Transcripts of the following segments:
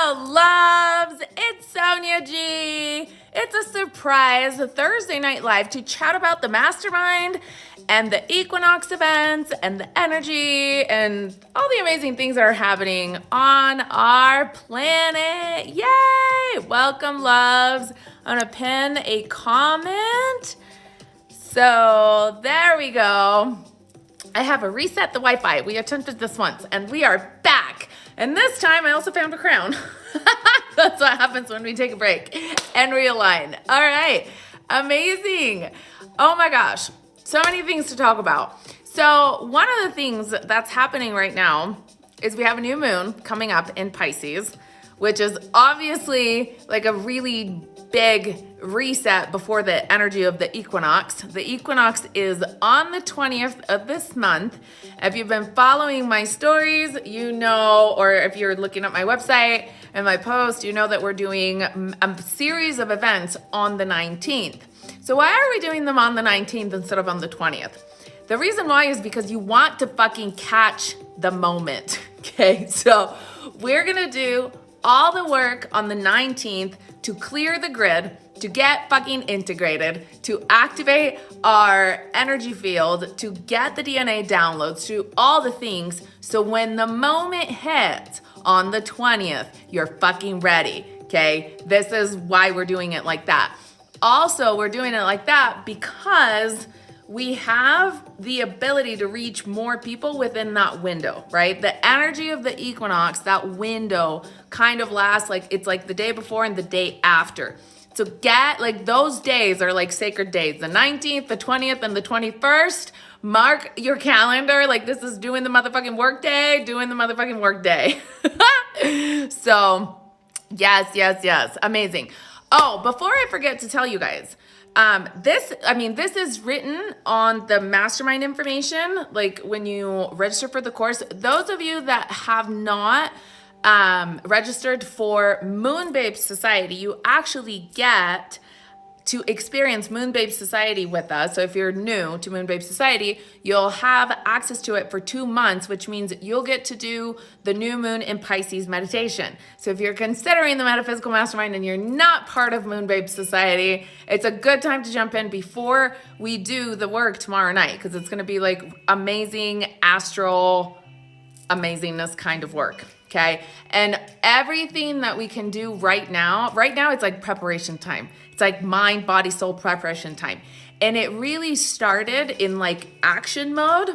Hello, loves! It's Sonia G. It's a surprise Thursday night live to chat about the Mastermind and the Equinox events and the energy and all the amazing things that are happening on our planet. Yay! Welcome, loves. I'm gonna pin a comment. So there we go. I have a reset the Wi-Fi. We attempted this once and we are back. And this time I also found a crown. That's what happens when we take a break and realign. All right, amazing. Oh my gosh, so many things to talk about. So one of the things that's happening right now is we have a new moon coming up in Pisces, which is obviously like a really big reset before the energy of the equinox. The equinox is on the 20th of this month. If you've been following my stories, you know, or if you're looking at my website and my post, you know that we're doing a series of events on the 19th. So why are we doing them on the 19th instead of on the 20th? The reason why is because you want to fucking catch the moment, okay? So we're gonna do all the work on the 19th to clear the grid, to get fucking integrated, to activate our energy field, to get the DNA downloads, to all the things. So when the moment hits on the 20th, you're fucking ready, okay? This is why we're doing it like that. Also, we're doing it like that because we have the ability to reach more people within that window, right? The energy of the equinox, that window kind of lasts like, it's like the day before and the day after. So get like those days are like sacred days. The 19th, the 20th, and the 21st, mark your calendar. Like this is doing the motherfucking work day, doing the motherfucking work day. So yes, amazing. Oh, before I forget to tell you guys, this is written on the mastermind information, like when you register for the course. Those of you that have not registered for Moonbabe Society, you actually get to experience Moonbabe Society with us. So if you're new to Moonbabe Society, you'll have access to it for 2 months, which means you'll get to do the new moon in Pisces meditation. So if you're considering the Metaphysical Mastermind and you're not part of Moonbabe Society, it's a good time to jump in before we do the work tomorrow night, because it's gonna be like amazing astral amazingness kind of work. Okay. And everything that we can do right now, it's like preparation time. It's like mind, body, soul preparation time. And it really started in like action mode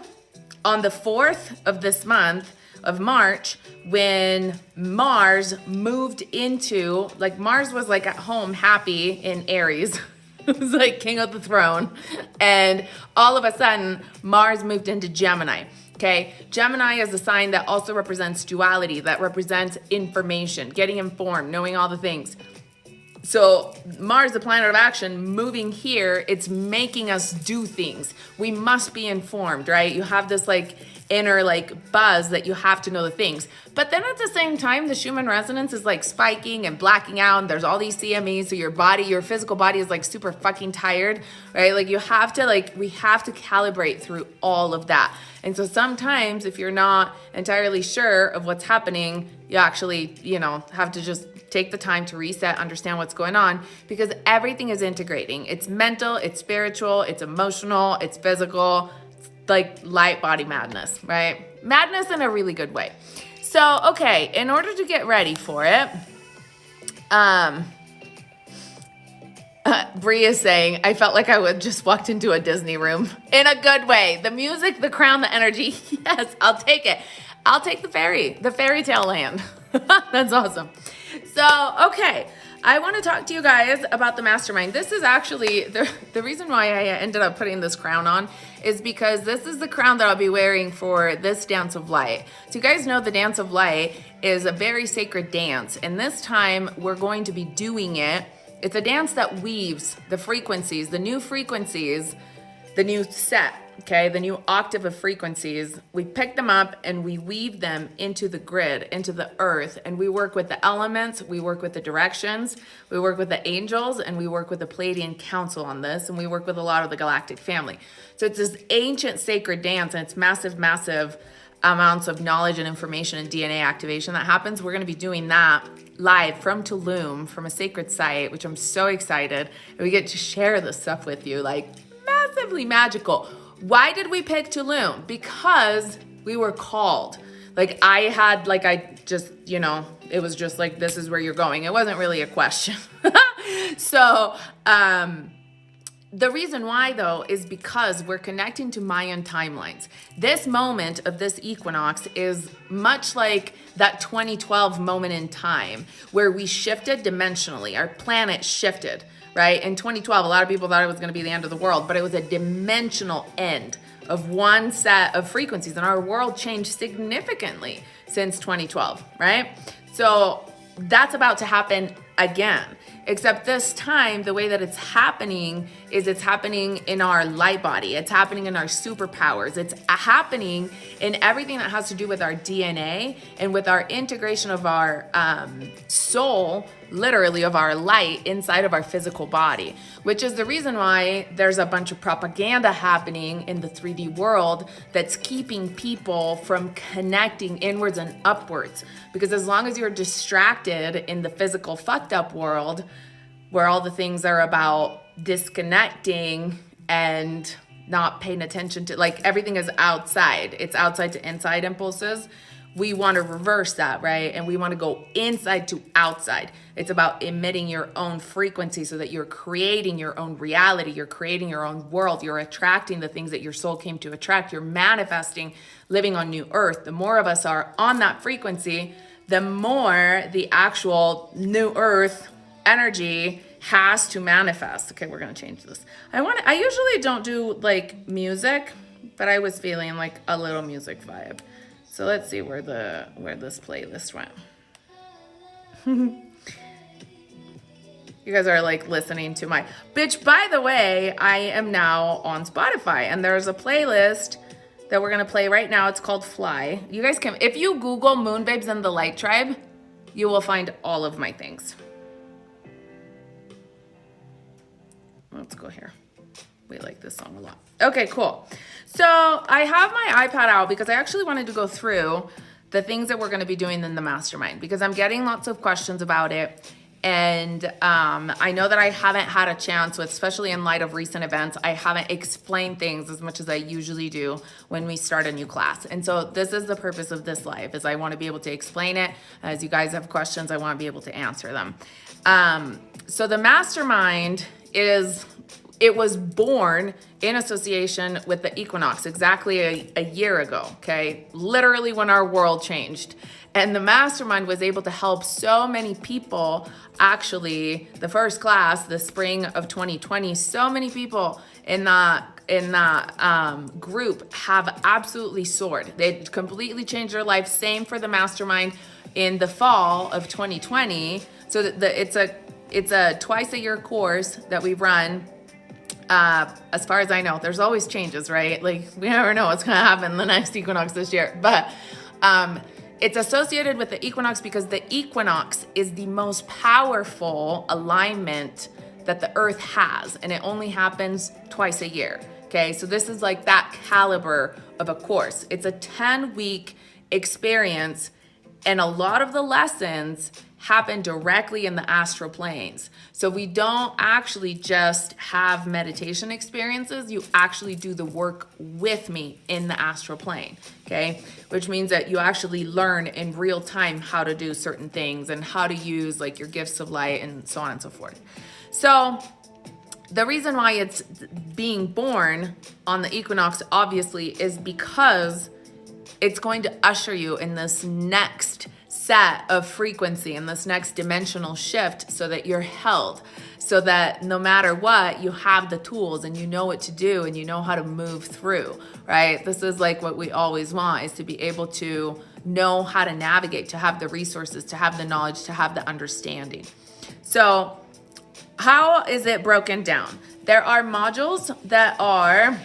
on the 4th of this month of March, when Mars moved into, like Mars was like at home happy in Aries. It was like king of the throne. And all of a sudden Mars moved into Gemini. Okay, Gemini is a sign that also represents duality, that represents information, getting informed, knowing all the things. So Mars, the planet of action, moving here, it's making us do things. We must be informed, right? You have this like inner like buzz that you have to know the things. But then at the same time, the Schumann resonance is like spiking and blacking out, and there's all these CMEs, so your body, your physical body is like super fucking tired, right? Like you have to we have to calibrate through all of that. And so sometimes if you're not entirely sure of what's happening, you actually, have to just take the time to reset, understand what's going on, because everything is integrating. It's mental, it's spiritual, it's emotional, it's physical. It's like light body madness, right? Madness in a really good way. So, okay, in order to get ready for it, Bree is saying, I felt like I would just walked into a Disney room in a good way. The music, the crown, the energy. Yes, I'll take it. I'll take the fairy tale land. That's awesome. So, okay, I want to talk to you guys about the mastermind. This is actually the reason why I ended up putting this crown on is because this is the crown that I'll be wearing for this dance of light. So you guys know the dance of light is a very sacred dance. And this time we're going to be doing it. It's a dance that weaves the frequencies, the new set, okay, the new octave of frequencies. We pick them up and we weave them into the grid, into the earth, and we work with the elements, we work with the directions, we work with the angels, and we work with the Pleiadian Council on this, and we work with a lot of the galactic family. So it's this ancient sacred dance, and it's massive amounts of knowledge and information and DNA activation that happens. We're going to be doing that live from Tulum, from a sacred site, which I'm so excited. And we get to share this stuff with you, like massively magical. Why did we pick Tulum? Because we were called. Like I just, it was just like, this is where you're going. It wasn't really a question. So, the reason why, though, is because we're connecting to Mayan timelines. This moment of this equinox is much like that 2012 moment in time where we shifted dimensionally. Our planet shifted, right? In 2012, a lot of people thought it was going to be the end of the world, but it was a dimensional end of one set of frequencies, and our world changed significantly since 2012, right? So that's about to happen again. Except this time, the way that it's happening is it's happening in our light body. It's happening in our superpowers. It's happening in everything that has to do with our DNA and with our integration of our soul, literally of our light inside of our physical body, which is the reason why there's a bunch of propaganda happening in the 3D world that's keeping people from connecting inwards and upwards. Because as long as you're distracted in the physical fucked up world, where all the things are about disconnecting and not paying attention to, like everything is outside. It's outside to inside impulses. We want to reverse that, right? And we want to go inside to outside. It's about emitting your own frequency so that you're creating your own reality. You're creating your own world. You're attracting the things that your soul came to attract. You're manifesting living on new earth. The more of us are on that frequency, the more the actual new earth energy has to manifest. Okay, we're going to change this. I usually don't do like music, but I was feeling like a little music vibe. So let's see where this playlist went. You guys are like listening to my bitch. By the way, I am now on Spotify and there's a playlist that we're going to play right now. It's called Fly. You guys can, if you Google Moon Babes and the Light Tribe, you will find all of my things. Let's go here. We like this song a lot. Okay, cool. So I have my iPad out because I actually wanted to go through the things that we're going to be doing in the mastermind because I'm getting lots of questions about it. And I know that I haven't had a chance with, especially in light of recent events, I haven't explained things as much as I usually do when we start a new class. And so this is the purpose of this live, is I want to be able to explain it. As you guys have questions, I want to be able to answer them. So the mastermind it was born in association with the equinox exactly a year ago, okay? Literally when our world changed. And the mastermind was able to help so many people. Actually, the first class, the spring of 2020, so many people in that group have absolutely soared. They completely changed their life. Same for the mastermind in the fall of 2020. So it's a twice a year course that we run. As far as I know, there's always changes, right? Like we never know what's going to happen the next equinox this year. But it's associated with the equinox because the equinox is the most powerful alignment that the earth has. And it only happens twice a year. Okay. So this is like that caliber of a course. It's a 10-week experience. And a lot of the lessons happen directly in the astral planes. So we don't actually just have meditation experiences. You actually do the work with me in the astral plane, okay? Which means that you actually learn in real time how to do certain things and how to use like your gifts of light and so on and so forth. So the reason why it's being born on the equinox, obviously, is because it's going to usher you in this next set of frequency, in this next dimensional shift, so that you're held, so that no matter what, you have the tools and you know what to do and you know how to move through, right? This is like what we always want, is to be able to know how to navigate, to have the resources, to have the knowledge, to have the understanding. So how is it broken down? There are modules that are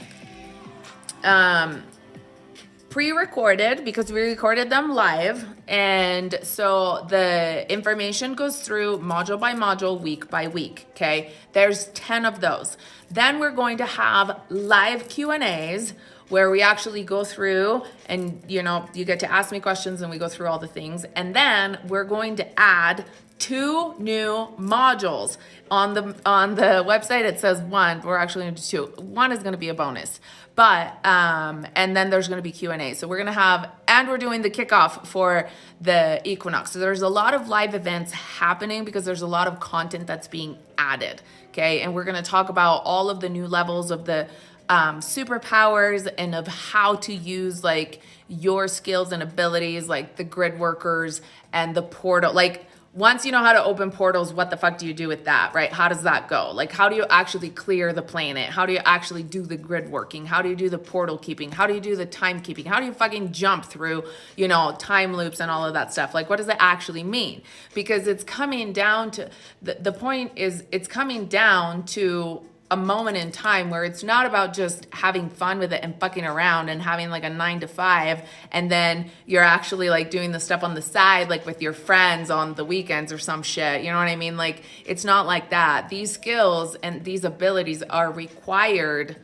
pre-recorded because we recorded them live. And so the information goes through module by module, week by week, okay? There's 10 of those. Then we're going to have live Q&As where we actually go through and, you know, you get to ask me questions and we go through all the things. And then we're going to add 2 new modules. On the website it says 1, but we're actually going to do 2. 1 is going to be a bonus, but and then there's going to be Q&A. So we're going to have, and we're doing the kickoff for the equinox. So there's a lot of live events happening because there's a lot of content that's being added. Okay, and we're going to talk about all of the new levels of the superpowers and of how to use like your skills and abilities, like the grid workers and the portal. Like, once you know how to open portals, what the fuck do you do with that, right? How does that go? Like, how do you actually clear the planet? How do you actually do the grid working? How do you do the portal keeping? How do you do the time keeping? How do you fucking jump through, you know, time loops and all of that stuff? Like, what does it actually mean? Because it's coming down to, the point is, it's coming down to a moment in time where it's not about just having fun with it and fucking around and having like a 9 to 5 and then you're actually like doing the stuff on the side like with your friends on the weekends or some shit, you know what I mean? Like, it's not like that. These skills and these abilities are required,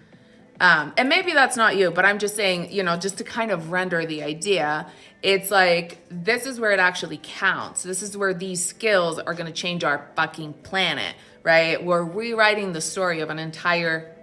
and maybe that's not you, but I'm just saying, you know, just to kind of render the idea, it's like, this is where it actually counts. This is where these skills are going to change our fucking planet, right? We're rewriting the story of an entire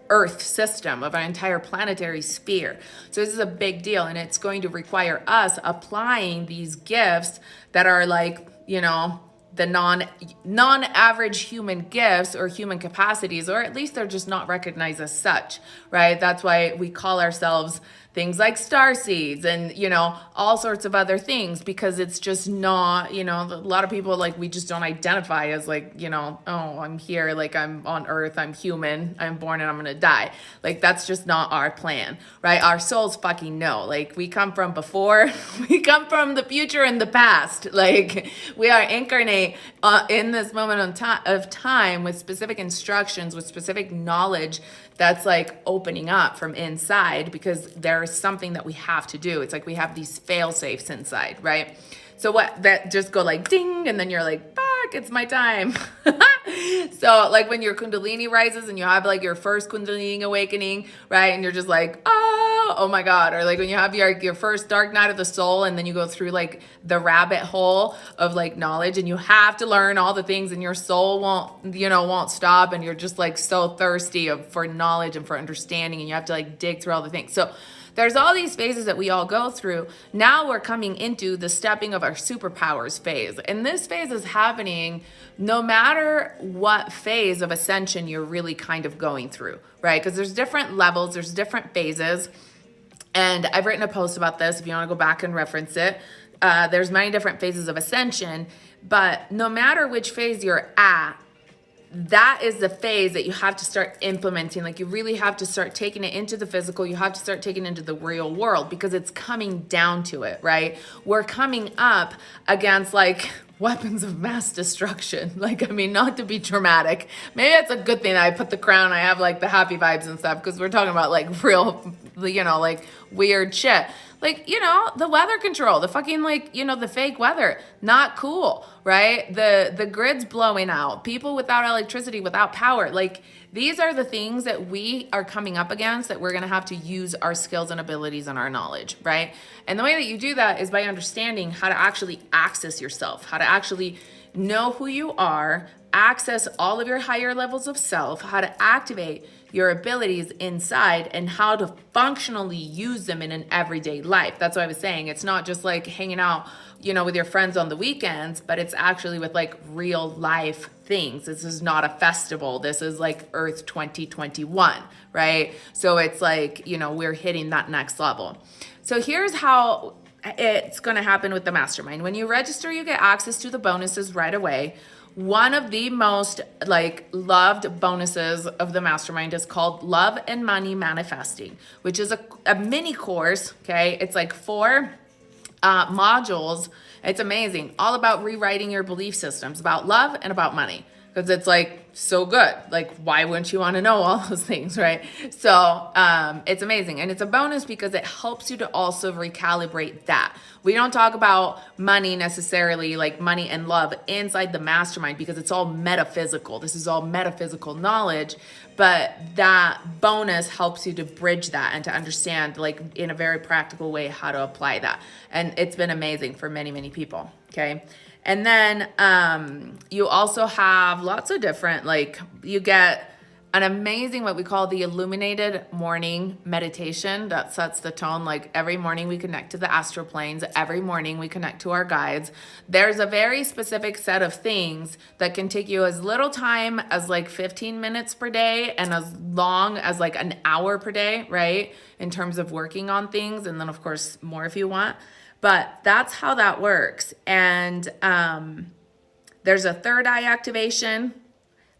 Earth system, of an entire planetary sphere. So this is a big deal, and it's going to require us applying these gifts that are like, you know, the non-average human gifts or human capacities, or at least they're just not recognized as such, right? That's why we call ourselves things like star seeds and, you know, all sorts of other things, because it's just not, you know, a lot of people, like, we just don't identify as like, you know, oh, I'm here, like I'm on Earth, I'm human, I'm born and I'm gonna die. Like, that's just not our plan, right? Our souls fucking know, like, we come from before, we come from the future and the past. Like, we are incarnate in this moment of time with specific instructions, with specific knowledge that's like opening up from inside, because there's something that we have to do. It's like we have these fail safes inside, right? So what, that just go like ding, and then you're like, fuck, it's my time. So like when your Kundalini rises and you have like your first Kundalini awakening, right? And you're just like, oh my God. Or like when you have your first dark night of the soul, and then you go through like the rabbit hole of like knowledge, and you have to learn all the things, and your soul won't stop. And you're just like so thirsty for knowledge and for understanding, and you have to like dig through all the things. So there's all these phases that we all go through. Now we're coming into the stepping of our superpowers phase. And this phase is happening no matter what phase of ascension you're really kind of going through, right? Because there's different levels, there's different phases. And I've written a post about this if you want to go back and reference it. There's many different phases of ascension, but no matter which phase you're at, that is the phase that you have to start implementing. Like, you really have to start taking it into the physical. You have to start taking it into the real world, because it's coming down to it, right? We're coming up against like weapons of mass destruction. Like, I mean, not to be dramatic. Maybe that's a good thing that I put the crown. I have like the happy vibes and stuff, because we're talking about like real, you know, like weird shit. Like, you know, the weather control, the fucking like, you know, the fake weather, not cool, right? The grid's blowing out, people without electricity, without power. Like, these are the things that we are coming up against, that we're going to have to use our skills and abilities and our knowledge, right? And the way that you do that is by understanding how to actually access yourself, how to actually know who you are, access all of your higher levels of self, how to activate your abilities inside, and how to functionally use them in an everyday life. That's what I was saying. It's not just like hanging out, you know, with your friends on the weekends, but it's actually with like real life things. This is not a festival. This is like Earth 2021, right? So it's like, you know, we're hitting that next level. So here's how it's going to happen with the mastermind. When you register, you get access to the bonuses right away. One of the most like loved bonuses of the mastermind is called Love and Money Manifesting, which is a mini course. Okay. It's like 4 modules. It's amazing. All about rewriting your belief systems about love and about money. Because it's like so good. Like, why wouldn't you want to know all those things, right? So it's amazing. And it's a bonus because it helps you to also recalibrate that. We don't talk about money necessarily, like money and love inside the mastermind, because it's all metaphysical. This is all metaphysical knowledge, but that bonus helps you to bridge that and to understand, like, in a very practical way, how to apply that. And it's been amazing for many, many people. Okay. And then you also have lots of different, like, you get an amazing, what we call the illuminated morning meditation that sets the tone. Like, every morning we connect to the astral planes. Every morning we connect to our guides. There's a very specific set of things that can take you as little time as like 15 minutes per day and as long as like an hour per day, right? In terms of working on things. And then of course more if you want. But that's how that works. And there's a third eye activation.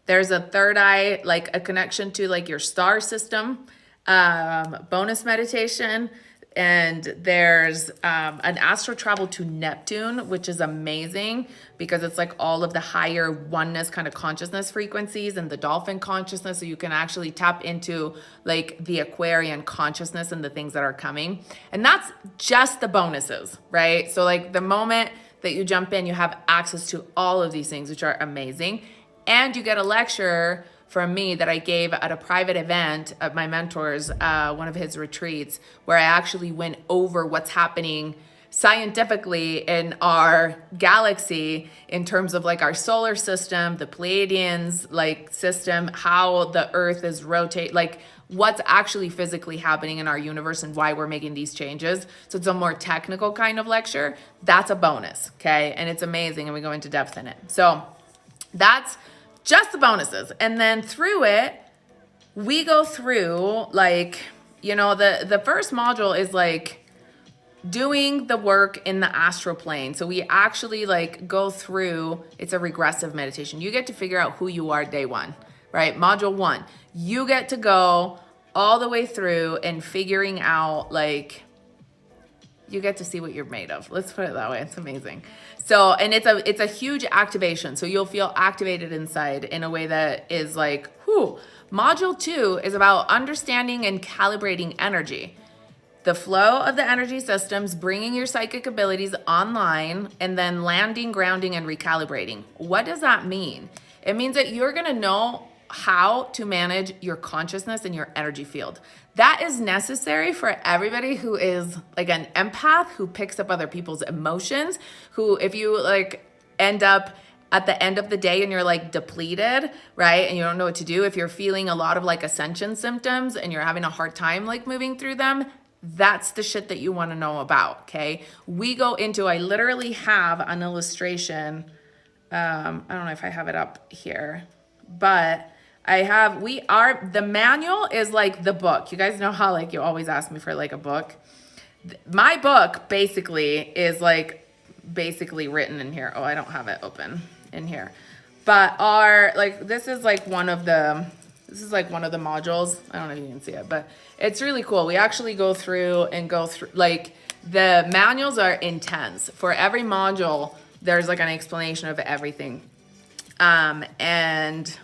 There's a third eye, like a connection to like your star system, bonus meditation. And there's an astral travel to Neptune, which is amazing because it's like all of the higher oneness kind of consciousness frequencies and the dolphin consciousness. So you can actually tap into like the Aquarian consciousness and the things that are coming. And that's just the bonuses, right? So like the moment that you jump in, you have access to all of these things, which are amazing. And you get a lecture from me that I gave at a private event at my mentor's, one of his retreats, where I actually went over what's happening scientifically in our galaxy in terms of like our solar system, the Pleiadians like system, how the earth is rotate, like what's actually physically happening in our universe and why we're making these changes. So it's a more technical kind of lecture. That's a bonus, okay? And it's amazing, and we go into depth in it. So that's just the bonuses. And then through it, we go through like, you know, the first module is like doing the work in the astral plane. So we actually like go through, it's a regressive meditation. You get to figure out who you are day one, right? Module 1, you get to go all the way through and figuring out like, you get to see what you're made of. Let's put it that way. It's amazing. So, and it's a huge activation. So you'll feel activated inside in a way that is like, whew. Module 2 is about understanding and calibrating energy. The flow of the energy systems, bringing your psychic abilities online, and then landing, grounding, and recalibrating. What does that mean? It means that you're going to know how to manage your consciousness and your energy field. That is necessary for everybody who is like an empath, who picks up other people's emotions, who if you like end up at the end of the day and you're like depleted, right? And you don't know what to do. If you're feeling a lot of like ascension symptoms and you're having a hard time like moving through them, that's the shit that you want to know about, okay? We go into, I literally have an illustration. I don't know if I have it up here, but the manual is like the book. You guys know how like you always ask me for like a book. My book basically is like basically written in here. Oh, I don't have it open in here. But this is like one of the modules. I don't know if you can see it, but it's really cool. We actually go through like the manuals are intense. For every module, there's like an explanation of everything. And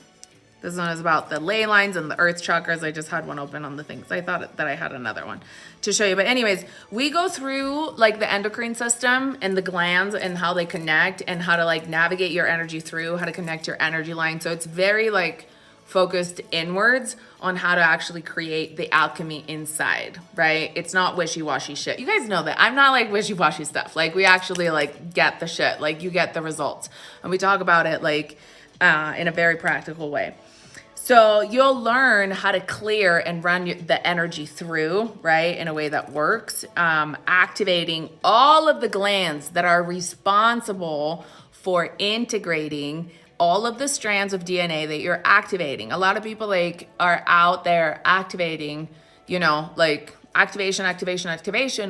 this one is about the ley lines and the earth chakras. I just had one open on the things. I thought that I had another one to show you. But anyways, we go through like the endocrine system and the glands and how they connect and how to like navigate your energy through, how to connect your energy line. So it's very like focused inwards on how to actually create the alchemy inside, right? It's not wishy-washy shit. You guys know that. I'm not like wishy-washy stuff. Like we actually like get the shit. Like you get the results. And we talk about it like in a very practical way. So you'll learn how to clear and run the energy through, right, in a way that works, activating all of the glands that are responsible for integrating all of the strands of DNA that you're activating. A lot of people like are out there activating, you know, like activation.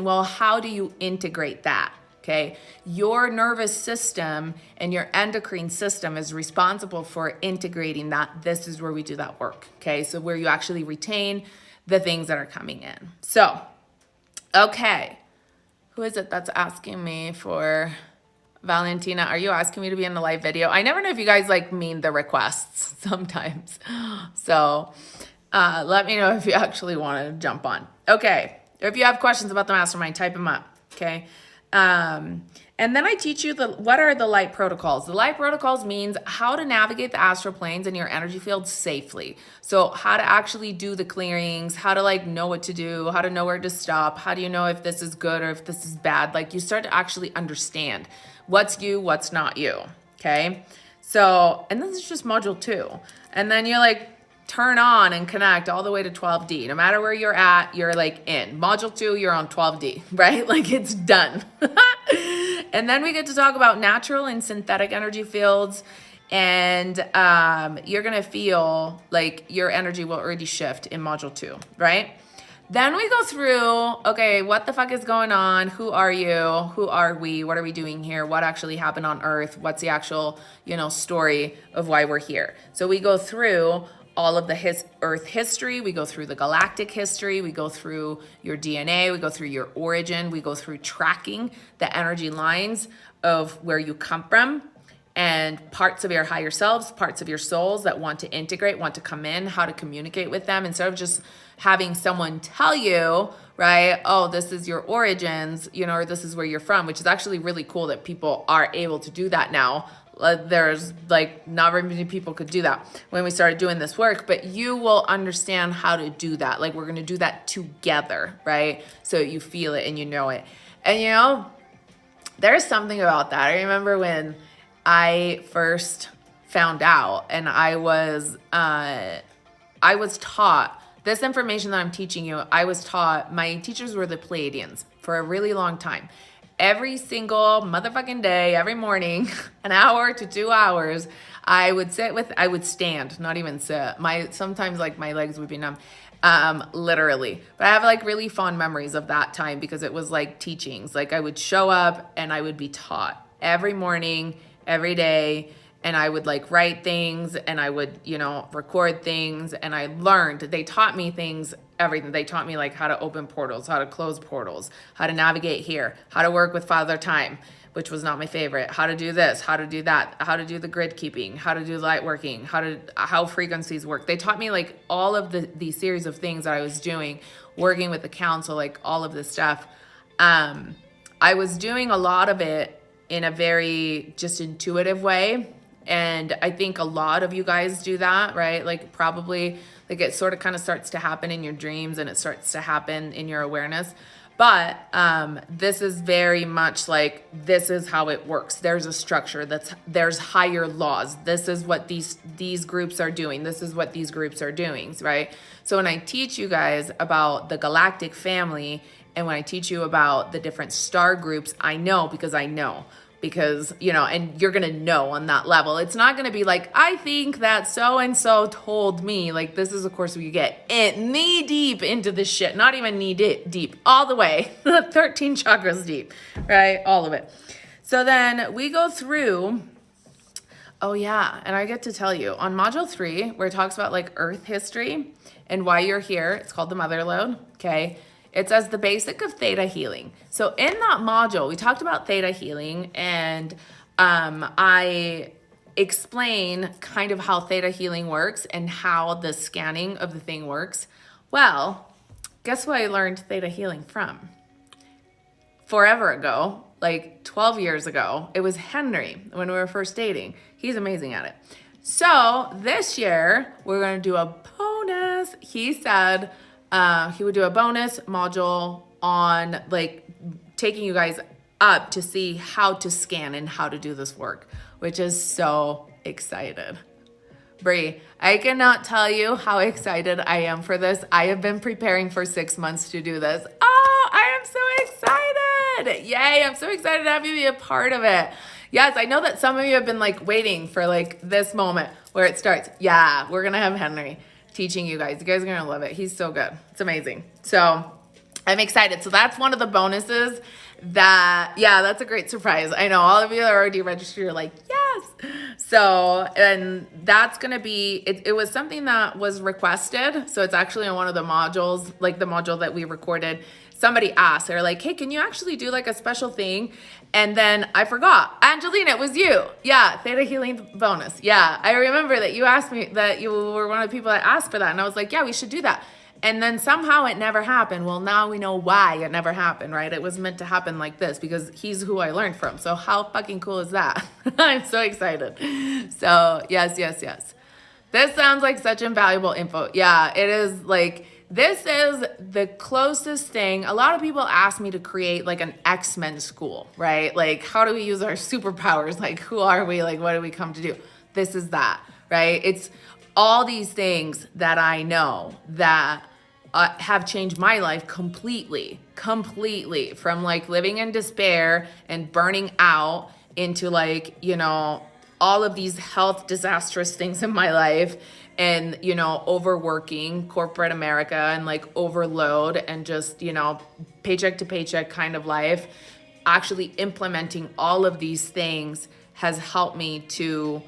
Well, how do you integrate that? Okay, your nervous system and your endocrine system is responsible for integrating that. This is where we do that work. Okay, so where you actually retain the things that are coming in. So, okay, who is it that's asking me for Valentina, are you asking me to be in the live video? I never know if you guys like mean the requests sometimes. So let me know if you actually want to jump on. Okay. If you have questions about the mastermind, type them up. Okay. And then I teach you what are the light protocols. The light protocols means how to navigate the astral planes and your energy field safely. So how to actually do the clearings, how to like know what to do, how to know where to stop. How do you know if this is good or if this is bad? Like you start to actually understand what's you, what's not you. Okay. So, and this is just module 2. And then you're like, turn on and connect all the way to 12D. No matter where you're at, you're like in. Module 2, you're on 12D, right? Like it's done. And then we get to talk about natural and synthetic energy fields. And you're going to feel like your energy will already shift in module 2, right? Then we go through, okay, what the fuck is going on? Who are you? Who are we? What are we doing here? What actually happened on Earth? What's the actual, story of why we're here? So we go through all of the Earth history. We go through the galactic history. We go through your DNA. We go through your origin. We go through tracking the energy lines of where you come from and parts of your higher selves, parts of your souls that want to integrate, want to come in, how to communicate with them instead of just having someone tell you, right? Oh, this is your origins, or this is where you're from, which is actually really cool that people are able to do that now. There's like not very many people could do that when we started doing this work, but you will understand how to do that. Like we're going to do that together, right? So you feel it and you know it. And there's something about that. I remember when I first found out and I was taught this information that I'm teaching you. I was taught, my teachers were the Pleiadians for a really long time. Every single motherfucking day, every morning, an hour to 2 hours, I would stand, not even sit. Sometimes like my legs would be numb, literally. But I have like really fond memories of that time because it was like teachings. Like I would show up and I would be taught every morning, every day. And I would like write things and I would, record things. And I learned, they taught me things, everything. They taught me like how to open portals, how to close portals, how to navigate here, how to work with Father Time, which was not my favorite, how to do this, how to do that, how to do the grid keeping, how to do light working, how frequencies work. They taught me like all of these series of things that I was doing, working with the council, like all of this stuff. I was doing a lot of it in a very just intuitive way. And I think a lot of you guys do that, right? Like probably like it sort of kind of starts to happen in your dreams and it starts to happen in your awareness. But this is very much like, this is how it works. There's a structure, there's higher laws. This is what these groups are doing. This is what these groups are doing, right? So when I teach you guys about the galactic family and when I teach you about the different star groups, I know because and you're going to know on that level. It's not going to be like, I think that so-and-so told me. Like this is, of course, where you get knee deep into this shit. Not even knee deep, all the way, 13 chakras deep, right? All of it. So then we go through, oh yeah. And I get to tell you on module 3, where it talks about like Earth history and why you're here. It's called the Mother Lode. Okay. It says the basic of theta healing. So in that module, we talked about theta healing and I explain kind of how theta healing works and how the scanning of the thing works. Well, guess who I learned theta healing from? Forever ago, like 12 years ago, it was Henry when we were first dating. He's amazing at it. So this year, we're going to do a bonus. He said, he would do a bonus module on like taking you guys up to see how to scan and how to do this work, which is so excited. Bree, I cannot tell you how excited I am for this. I have been preparing for 6 months to do this. Oh, I am so excited. Yay, I'm so excited to have you be a part of it. Yes, I know that some of you have been like waiting for like this moment where it starts. Yeah, we're going to have Henry teaching you guys. You guys are going to love it. He's so good. It's amazing. So I'm excited. So that's one of the bonuses that's a great surprise. I know all of you are already registered. You're like, yes. So, and that's going to be, it was something that was requested. So it's actually on one of the modules, like the module that we recorded somebody asked, they're like, hey, can you actually do like a special thing? And then I forgot. Angelina, it was you. Yeah, theta healing bonus. Yeah, I remember that you asked me, that you were one of the people that asked for that. And I was like, yeah, we should do that. And then somehow it never happened. Well, now we know why it never happened, right? It was meant to happen like this because he's who I learned from. So how fucking cool is that? I'm so excited. So yes. This sounds like such invaluable info. Yeah, it is. Like, this is the closest thing. A lot of people ask me to create like an X-Men school, right? Like, how do we use our superpowers? Like, who are we? Like, what do we come to do? This is that, right? It's all these things that I know that have changed my life completely from like living in despair and burning out into like, you know, all of these health disastrous things in my life and, you know, overworking corporate America and like overload and just, you know, paycheck to paycheck kind of life. Actually implementing all of these things has helped me to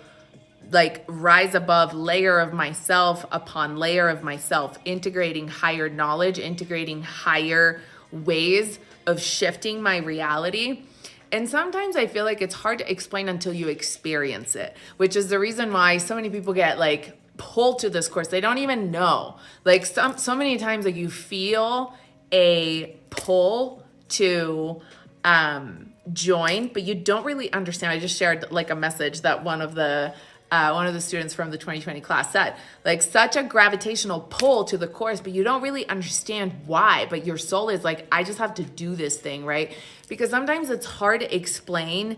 like rise above layer of myself upon layer of myself, integrating higher knowledge, integrating higher ways of shifting my reality. And sometimes I feel like it's hard to explain until you experience it, which is the reason why so many people get like pulled to this course. They don't even know. Like so many times like you feel a pull to join, but you don't really understand. I just shared like a message that one of the students from the 2020 class said, like such a gravitational pull to the course, but you don't really understand why, but your soul is like, I just have to do this thing, right? Because sometimes it's hard to explain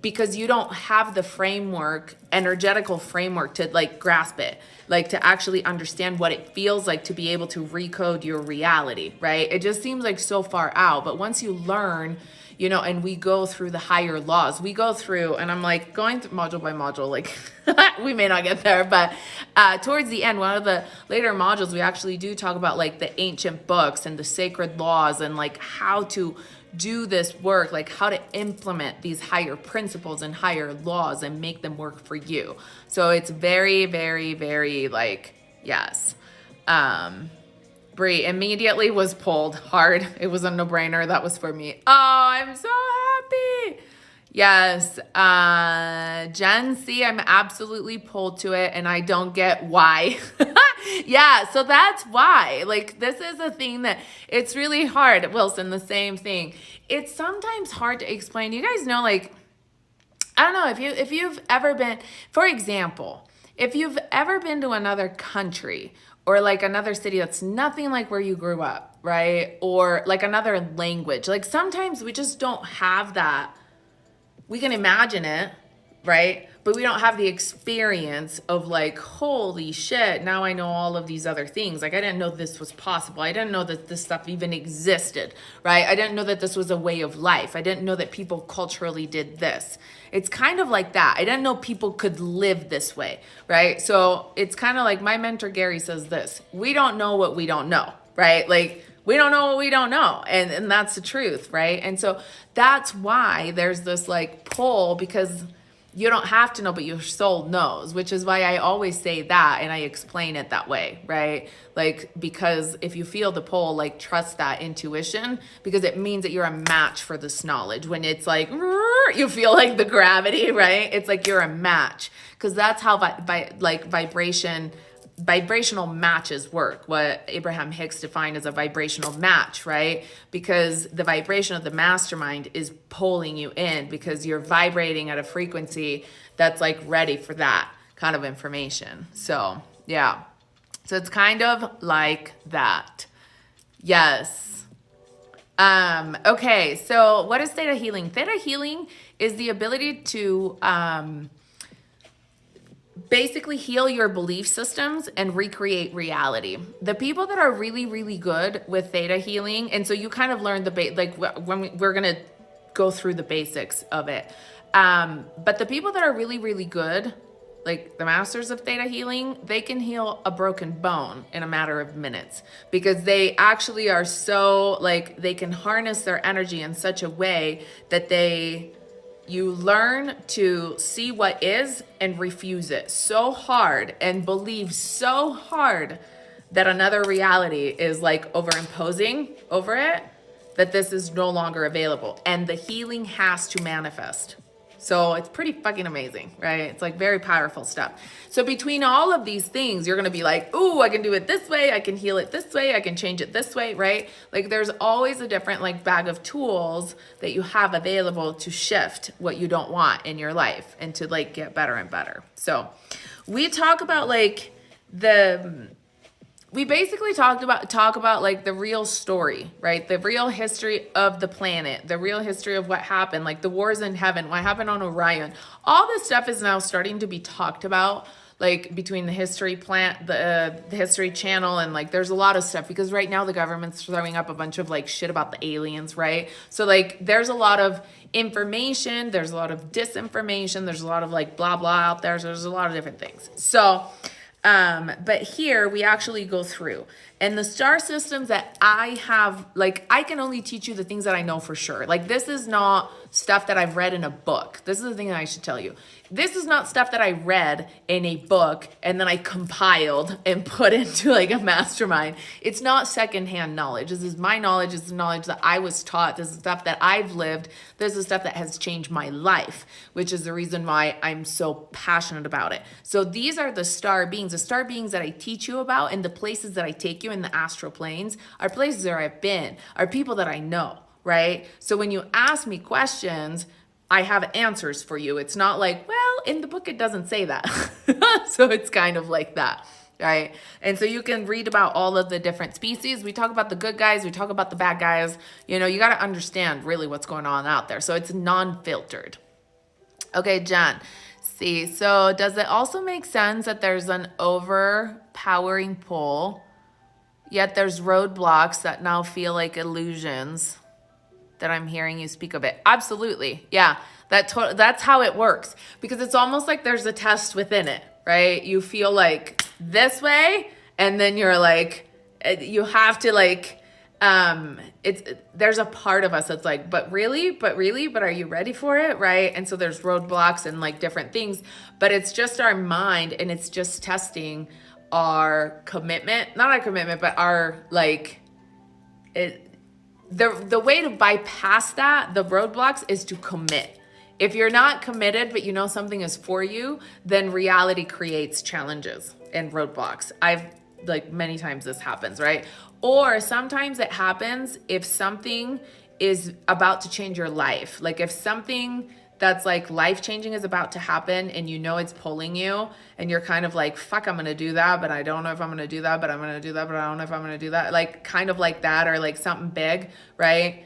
because you don't have the framework, energetical framework to like grasp it, like to actually understand what it feels like to be able to recode your reality, right? It just seems like so far out, but once you learn, you know, and we go through the higher laws, we go through, and I'm like going through module by module, like we may not get there, but towards the end, one of the later modules, we actually do talk about like the ancient books and the sacred laws and like how to do this work, like how to implement these higher principles and higher laws and make them work for you. So it's very, very, very like, yes. Brie immediately was pulled hard. It was a no-brainer. That was for me. Oh, I'm so happy. Yes. Jen C, I'm absolutely pulled to it and I don't get why. Yeah, so that's why. Like, this is a thing that it's really hard. Wilson, the same thing. It's sometimes hard to explain. You guys know, like, I don't know if you've ever been, for example, if you've ever been to another country or like another city that's nothing like where you grew up, right? Or like another language. Like sometimes we just don't have that. We can imagine it, right? But we don't have the experience of like, holy shit, now I know all of these other things. Like I didn't know this was possible. I didn't know that this stuff even existed, right? I didn't know that this was a way of life. I didn't know that people culturally did this. It's kind of like that. I didn't know people could live this way, right? So it's kind of like my mentor, Gary, says this: we don't know what we don't know, right? Like we don't know what we don't know. And that's the truth, right? And so that's why there's this like pull, because you don't have to know, but your soul knows, which is why I always say that and I explain it that way, right? Like, because if you feel the pull, like trust that intuition, because it means that you're a match for this knowledge. When it's like, you feel like the gravity, right? It's like you're a match, because that's how vibrational matches work, what Abraham Hicks defined as a vibrational match, right? Because the vibration of the mastermind is pulling you in because you're vibrating at a frequency that's like ready for that kind of information. So yeah, so it's kind of like that. Yes. Okay, so what is theta healing? Theta healing is the ability to basically heal your belief systems and recreate reality. The people that are really, really good with theta healing, and so you kind of learn we're going to go through the basics of it. But the people that are really, really good, like the masters of theta healing, they can heal a broken bone in a matter of minutes, because they actually are so like, they can harness their energy in such a way that you learn to see what is and refuse it so hard and believe so hard that another reality is like overimposing over it, that this is no longer available. And the healing has to manifest. So it's pretty fucking amazing, right? It's like very powerful stuff. So between all of these things, you're going to be like, ooh, I can do it this way. I can heal it this way. I can change it this way, right? Like there's always a different like bag of tools that you have available to shift what you don't want in your life and to like get better and better. So we talk about like we basically talk about like the real story, right? The real history of the planet, the real history of what happened, like the wars in heaven, what happened on Orion. All this stuff is now starting to be talked about, like between the History the History Channel, and like there's a lot of stuff because right now the government's throwing up a bunch of like shit about the aliens, right? So like there's a lot of information, there's a lot of disinformation, there's a lot of like blah blah out there. So there's a lot of different things. So but here we actually go through, and the star systems that I have, like I can only teach you the things that I know for sure. Like this is not stuff that I've read in a book. This is the thing that I should tell you. This is not stuff that I read in a book and then I compiled and put into like a mastermind. It's not secondhand knowledge. This is my knowledge. This is knowledge that I was taught. This is stuff that I've lived. This is stuff that has changed my life, which is the reason why I'm so passionate about it. So these are the star beings. The star beings that I teach you about and the places that I take you in the astral planes are places where I've been, are people that I know, right? So when you ask me questions, I have answers for you. It's not like, well, in the book, it doesn't say that. So it's kind of like that, right? And so you can read about all of the different species. We talk about the good guys. We talk about the bad guys. You know, you got to understand really what's going on out there. So it's non-filtered. Okay, Jen. See, so does it also make sense that there's an overpowering pull, yet there's roadblocks that now feel like illusions? That I'm hearing you speak of it. Absolutely. Yeah, that's how it works, because it's almost like there's a test within it, right? You feel like this way, and then you're like, you have to like, there's a part of us that's like, but are you ready for it, right? And so there's roadblocks and like different things, but it's just our mind, and it's just testing our commitment, not our commitment, but our like, the way to bypass that, the roadblocks, is to commit. If you're not committed, but you know something is for you, then reality creates challenges and roadblocks. I've like many times this happens, right? Or sometimes it happens if something is about to change your life. Like if something that's like life-changing is about to happen and you know it's pulling you and you're kind of like, fuck, I'm going to do that, but I don't know if I'm going to do that, but I'm going to do that, but I don't know if I'm going to do that. Like kind of like that, or like something big, right?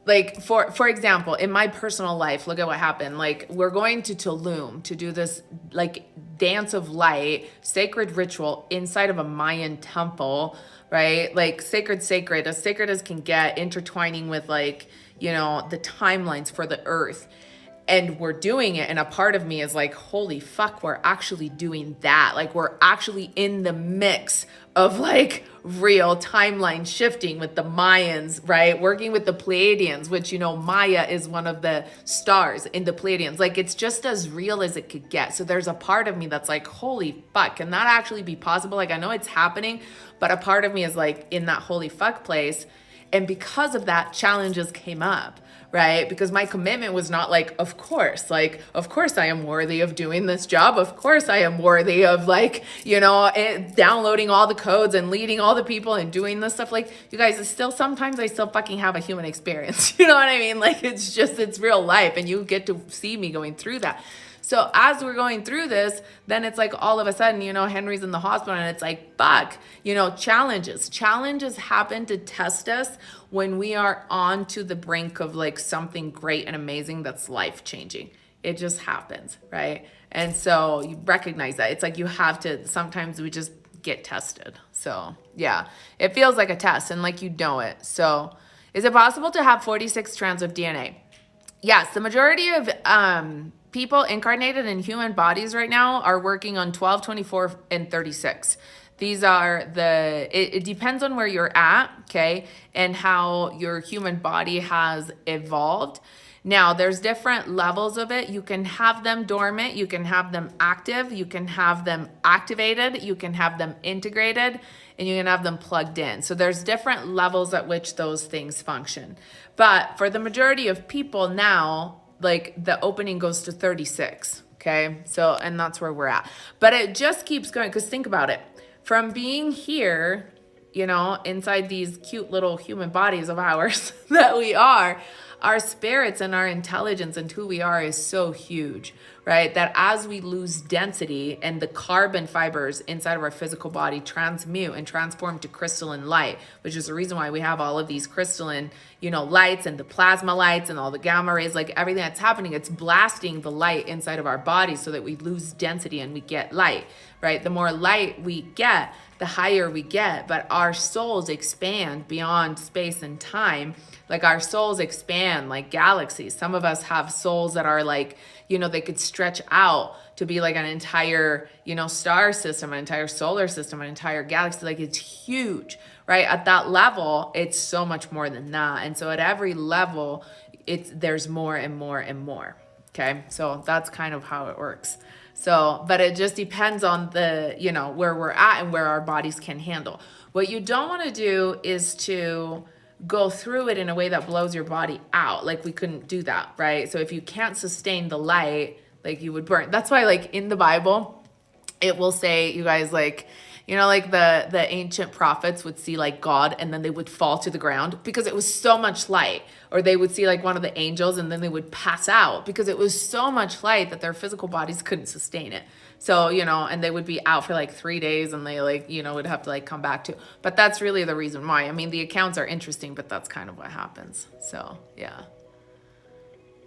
Like for example, in my personal life, look at what happened. Like we're going to Tulum to do this like dance of light, sacred ritual inside of a Mayan temple, right? Like sacred, as sacred as can get, intertwining with like, you know, the timelines for the earth. And we're doing it. And a part of me is like, holy fuck, we're actually doing that. Like we're actually in the mix of like real timeline shifting with the Mayans, right? Working with the Pleiadians, which, you know, Maya is one of the stars in the Pleiadians. Like it's just as real as it could get. So there's a part of me that's like, holy fuck, can that actually be possible? Like I know it's happening, but a part of me is like in that holy fuck place. And because of that, challenges came up, right? Because my commitment was not like, of course I am worthy of doing this job. Of course I am worthy of like, you know, downloading all the codes and leading all the people and doing this stuff. Like you guys, sometimes I still fucking have a human experience. You know what I mean? Like it's real life, and you get to see me going through that. So as we're going through this, then it's like all of a sudden, you know, Henry's in the hospital and it's like, fuck, you know, challenges happen to test us when we are on to the brink of like something great and amazing that's life-changing. It just happens, right? And so you recognize that. It's like you have to, sometimes we just get tested. So yeah, it feels like a test and like you know it. So is it possible to have 46 strands of DNA? Yes, the majority of people incarnated in human bodies right now are working on 12, 24, and 36. These are it depends on where you're at, okay, and how your human body has evolved. Now, there's different levels of it. You can have them dormant, you can have them active, you can have them activated, you can have them integrated, and you can have them plugged in. So there's different levels at which those things function. But for the majority of people now, like the opening goes to 36, okay? So, and that's where we're at. But it just keeps going, because think about it. From being here, you know, inside these cute little human bodies of ours that we are, our spirits and our intelligence and who we are is so huge, right? That as we lose density and the carbon fibers inside of our physical body transmute and transform to crystalline light, which is the reason why we have all of these crystalline, you know, lights and the plasma lights and all the gamma rays, like everything that's happening, it's blasting the light inside of our bodies so that we lose density and we get light, right? The more light we get, the higher we get, but our souls expand beyond space and time. Like our souls expand like galaxies. Some of us have souls that are like, you know, they could stretch out to be like an entire, you know, star system, an entire solar system, an entire galaxy. Like it's huge, right? At that level, it's so much more than that. And so at every level, there's more and more and more. Okay. So that's kind of how it works. So, but it just depends on the, you know, where we're at and where our bodies can handle. What you don't want to do is to go through it in a way that blows your body out. Like we couldn't do that, right? So if you can't sustain the light, like you would burn. That's why like in the Bible, it will say, you guys, like, you know, like the ancient prophets would see like God and then they would fall to the ground because it was so much light. Or they would see like one of the angels and then they would pass out because it was so much light that their physical bodies couldn't sustain it. So, you know, and they would be out for like 3 days and they like, you know, would have to like come back to. But that's really the reason why. I mean, the accounts are interesting, but that's kind of what happens. So, yeah.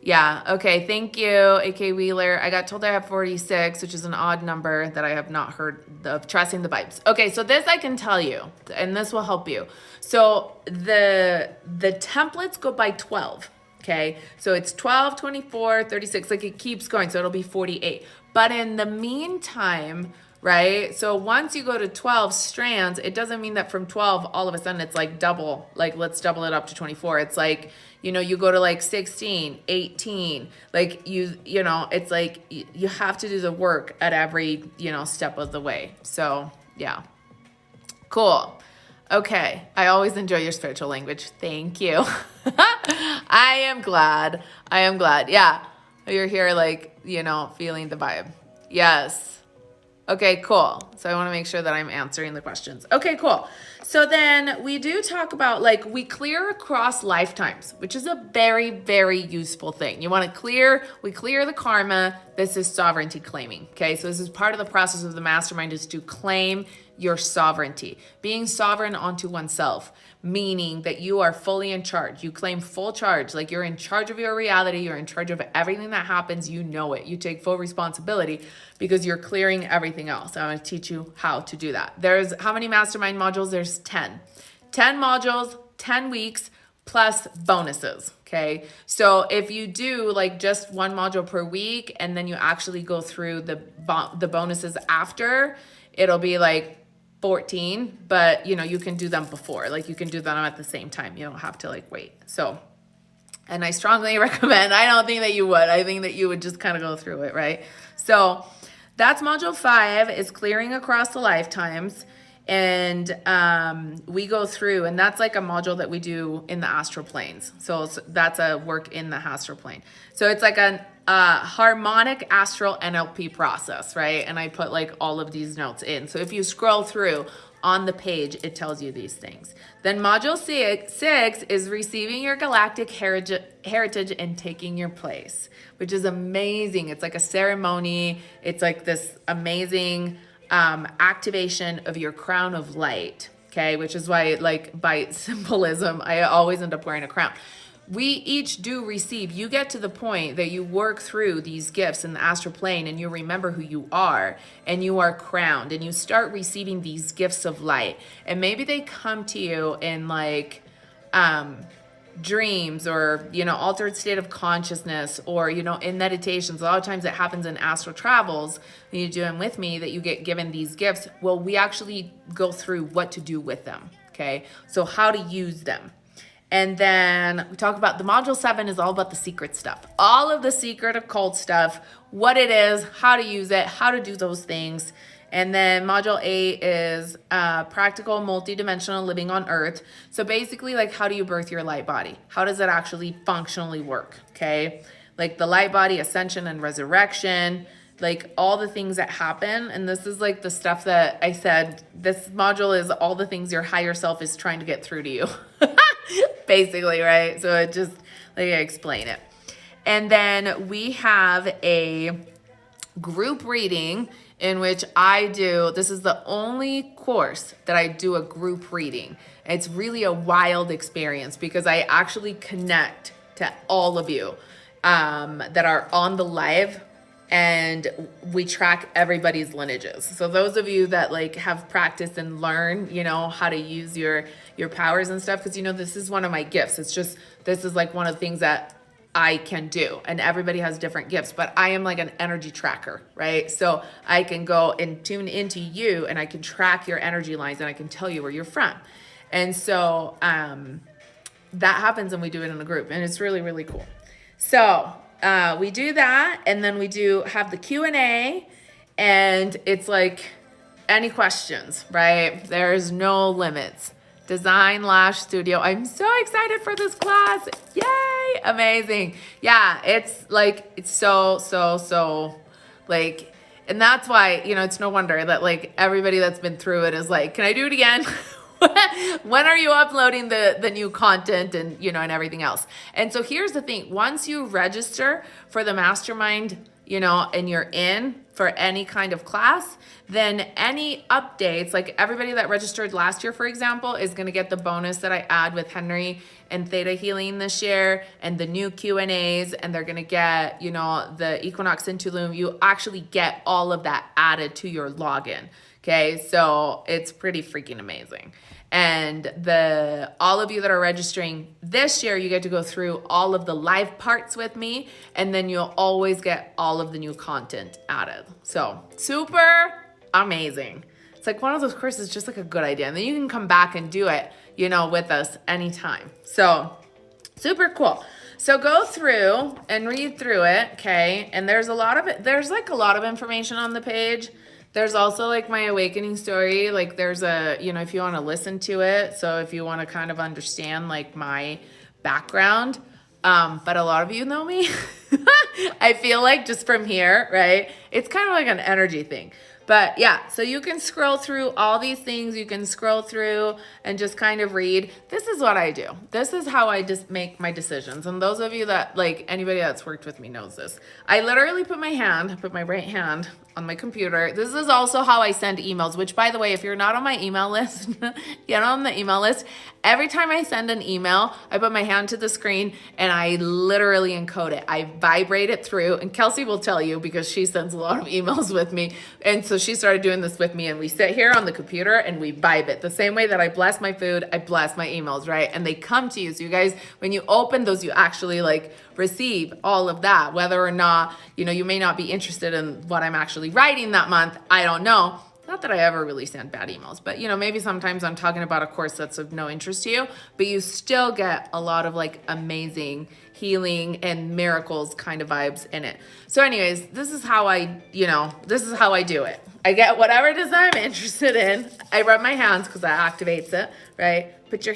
Yeah, okay, thank you, AK Wheeler. I got told I have 46, which is an odd number that I have not heard of. Trusting the vibes. Okay, so this I can tell you, and this will help you. So the templates go by 12, okay? So it's 12, 24, 36, like it keeps going, so it'll be 48. But in the meantime, right, so once you go to 12 strands, it doesn't mean that from 12, all of a sudden it's like double, like let's double it up to 24. It's like, you know, you go to like 16, 18, like you know, it's like you have to do the work at every, you know, step of the way. So yeah, cool. Okay, I always enjoy your spiritual language. Thank you. I am glad. Yeah, you're here like, you know, feeling the vibe. Yes. Okay, cool. So I want to make sure that I'm answering the questions. Okay, cool. So then we do talk about like we clear across lifetimes, which is a very, very useful thing. You want to we clear the karma. This is sovereignty claiming. Okay, so this is part of the process of the mastermind is to claim your sovereignty, being sovereign onto oneself, meaning that you are fully in charge. You claim full charge, like you're in charge of your reality. You're in charge of everything that happens. You know it. You take full responsibility because you're clearing everything else. I want to teach you how to do that. There's how many mastermind modules? There's 10 modules, 10 weeks plus bonuses. Okay. So if you do like just one module per week and then you actually go through the bonuses after, it'll be like 14, but you know, you can do them before, like you can do them at the same time. You don't have to like wait. So, and I strongly recommend, I don't think that you would, I think that you would just kind of go through it. Right. So that's module 5 is clearing across the lifetimes. And we go through, and that's like a module that we do in the astral planes. So that's a work in the astral plane. So it's like a harmonic astral NLP process, right? And I put like all of these notes in. So if you scroll through on the page, it tells you these things. Then module 6 is receiving your galactic heritage and taking your place, which is amazing. It's like a ceremony. It's like this amazing activation of your crown of light, okay? Which is why, like, by symbolism, I always end up wearing a crown. We each do receive. You get to the point that you work through these gifts in the astral plane and you remember who you are and you are crowned and you start receiving these gifts of light. And maybe they come to you in like dreams or, you know, altered state of consciousness or, you know, in meditations. A lot of times it happens in astral travels when you do them with me that you get given these gifts. Well, we actually go through what to do with them. Okay. So how to use them. And then we talk about the module 7 is all about the secret stuff. All of the secret occult stuff, what it is, how to use it, how to do those things. And then module 8 is practical multidimensional living on Earth. So basically, like, how do you birth your light body? How does it actually functionally work? Okay. Like the light body, ascension and resurrection, like all the things that happen. And this is like the stuff that I said, this module is all the things your higher self is trying to get through to you. Basically, right? So it just, like, I explain it. And then we have a group reading in which I do, this is the only course that I do a group reading. It's really a wild experience because I actually connect to all of you that are on the live, and we track everybody's lineages. So those of you that like have practiced and learn, you know, how to use your powers and stuff, because, you know, this is one of my gifts. It's just, this is like one of the things that I can do, and everybody has different gifts, but I am like an energy tracker, right? So I can go and tune into you, and I can track your energy lines, and I can tell you where you're from. And so that happens, and we do it in a group, and it's really, really cool. So we do that, and then we do have the Q&A, and it's like any questions, right? There's no limits. Design Lash Studio. I'm so excited for this class. Yay! Amazing. Yeah, it's like, it's so like, and that's why, you know, it's no wonder that like everybody that's been through it is like, can I do it again? When are you uploading the new content and, you know, and everything else? And so here's the thing. Once you register for the mastermind, you know, and you're in for any kind of class, then any updates, like everybody that registered last year, for example, is going to get the bonus that I add with Henry and Theta Healing this year, and the new Q&As, and they're going to get, you know, the Equinox in Tulum. You actually get all of that added to your login. Okay, so it's pretty freaking amazing. And all of you that are registering this year, you get to go through all of the live parts with me, and then you'll always get all of the new content added. So super amazing. It's like one of those courses, just like a good idea. And then you can come back and do it, you know, with us anytime. So super cool. So go through and read through it, okay? And there's a lot of it. There's like a lot of information on the page. There's also like my awakening story. Like there's a, you know, if you want to listen to it. So if you want to kind of understand like my background, but a lot of you know me. I feel like just from here, right? It's kind of like an energy thing. But yeah, so you can scroll through all these things. You can scroll through and just kind of read. This is what I do. This is how I just make my decisions. And those of you that, like, anybody that's worked with me knows this. I literally put my right hand on my computer. This is also how I send emails, which, by the way, if you're not on my email list, get on the email list. Every time I send an email, I put my hand to the screen and I literally encode it. I vibrate it through, and Kelsey will tell you because she sends a lot of emails with me. And so she started doing this with me, and we sit here on the computer and we vibe it. The same way that I bless my food, I bless my emails, right? And they come to you. So you guys, when you open those, you actually like receive all of that, whether or not, you know, you may not be interested in what I'm actually writing that month. I don't know. Not that I ever really send bad emails, but, you know, maybe sometimes I'm talking about a course that's of no interest to you, but you still get a lot of like amazing healing and miracles kind of vibes in it. So anyways, this is how I do it. I get whatever it is that I'm interested in. I rub my hands because that activates it, right? Put your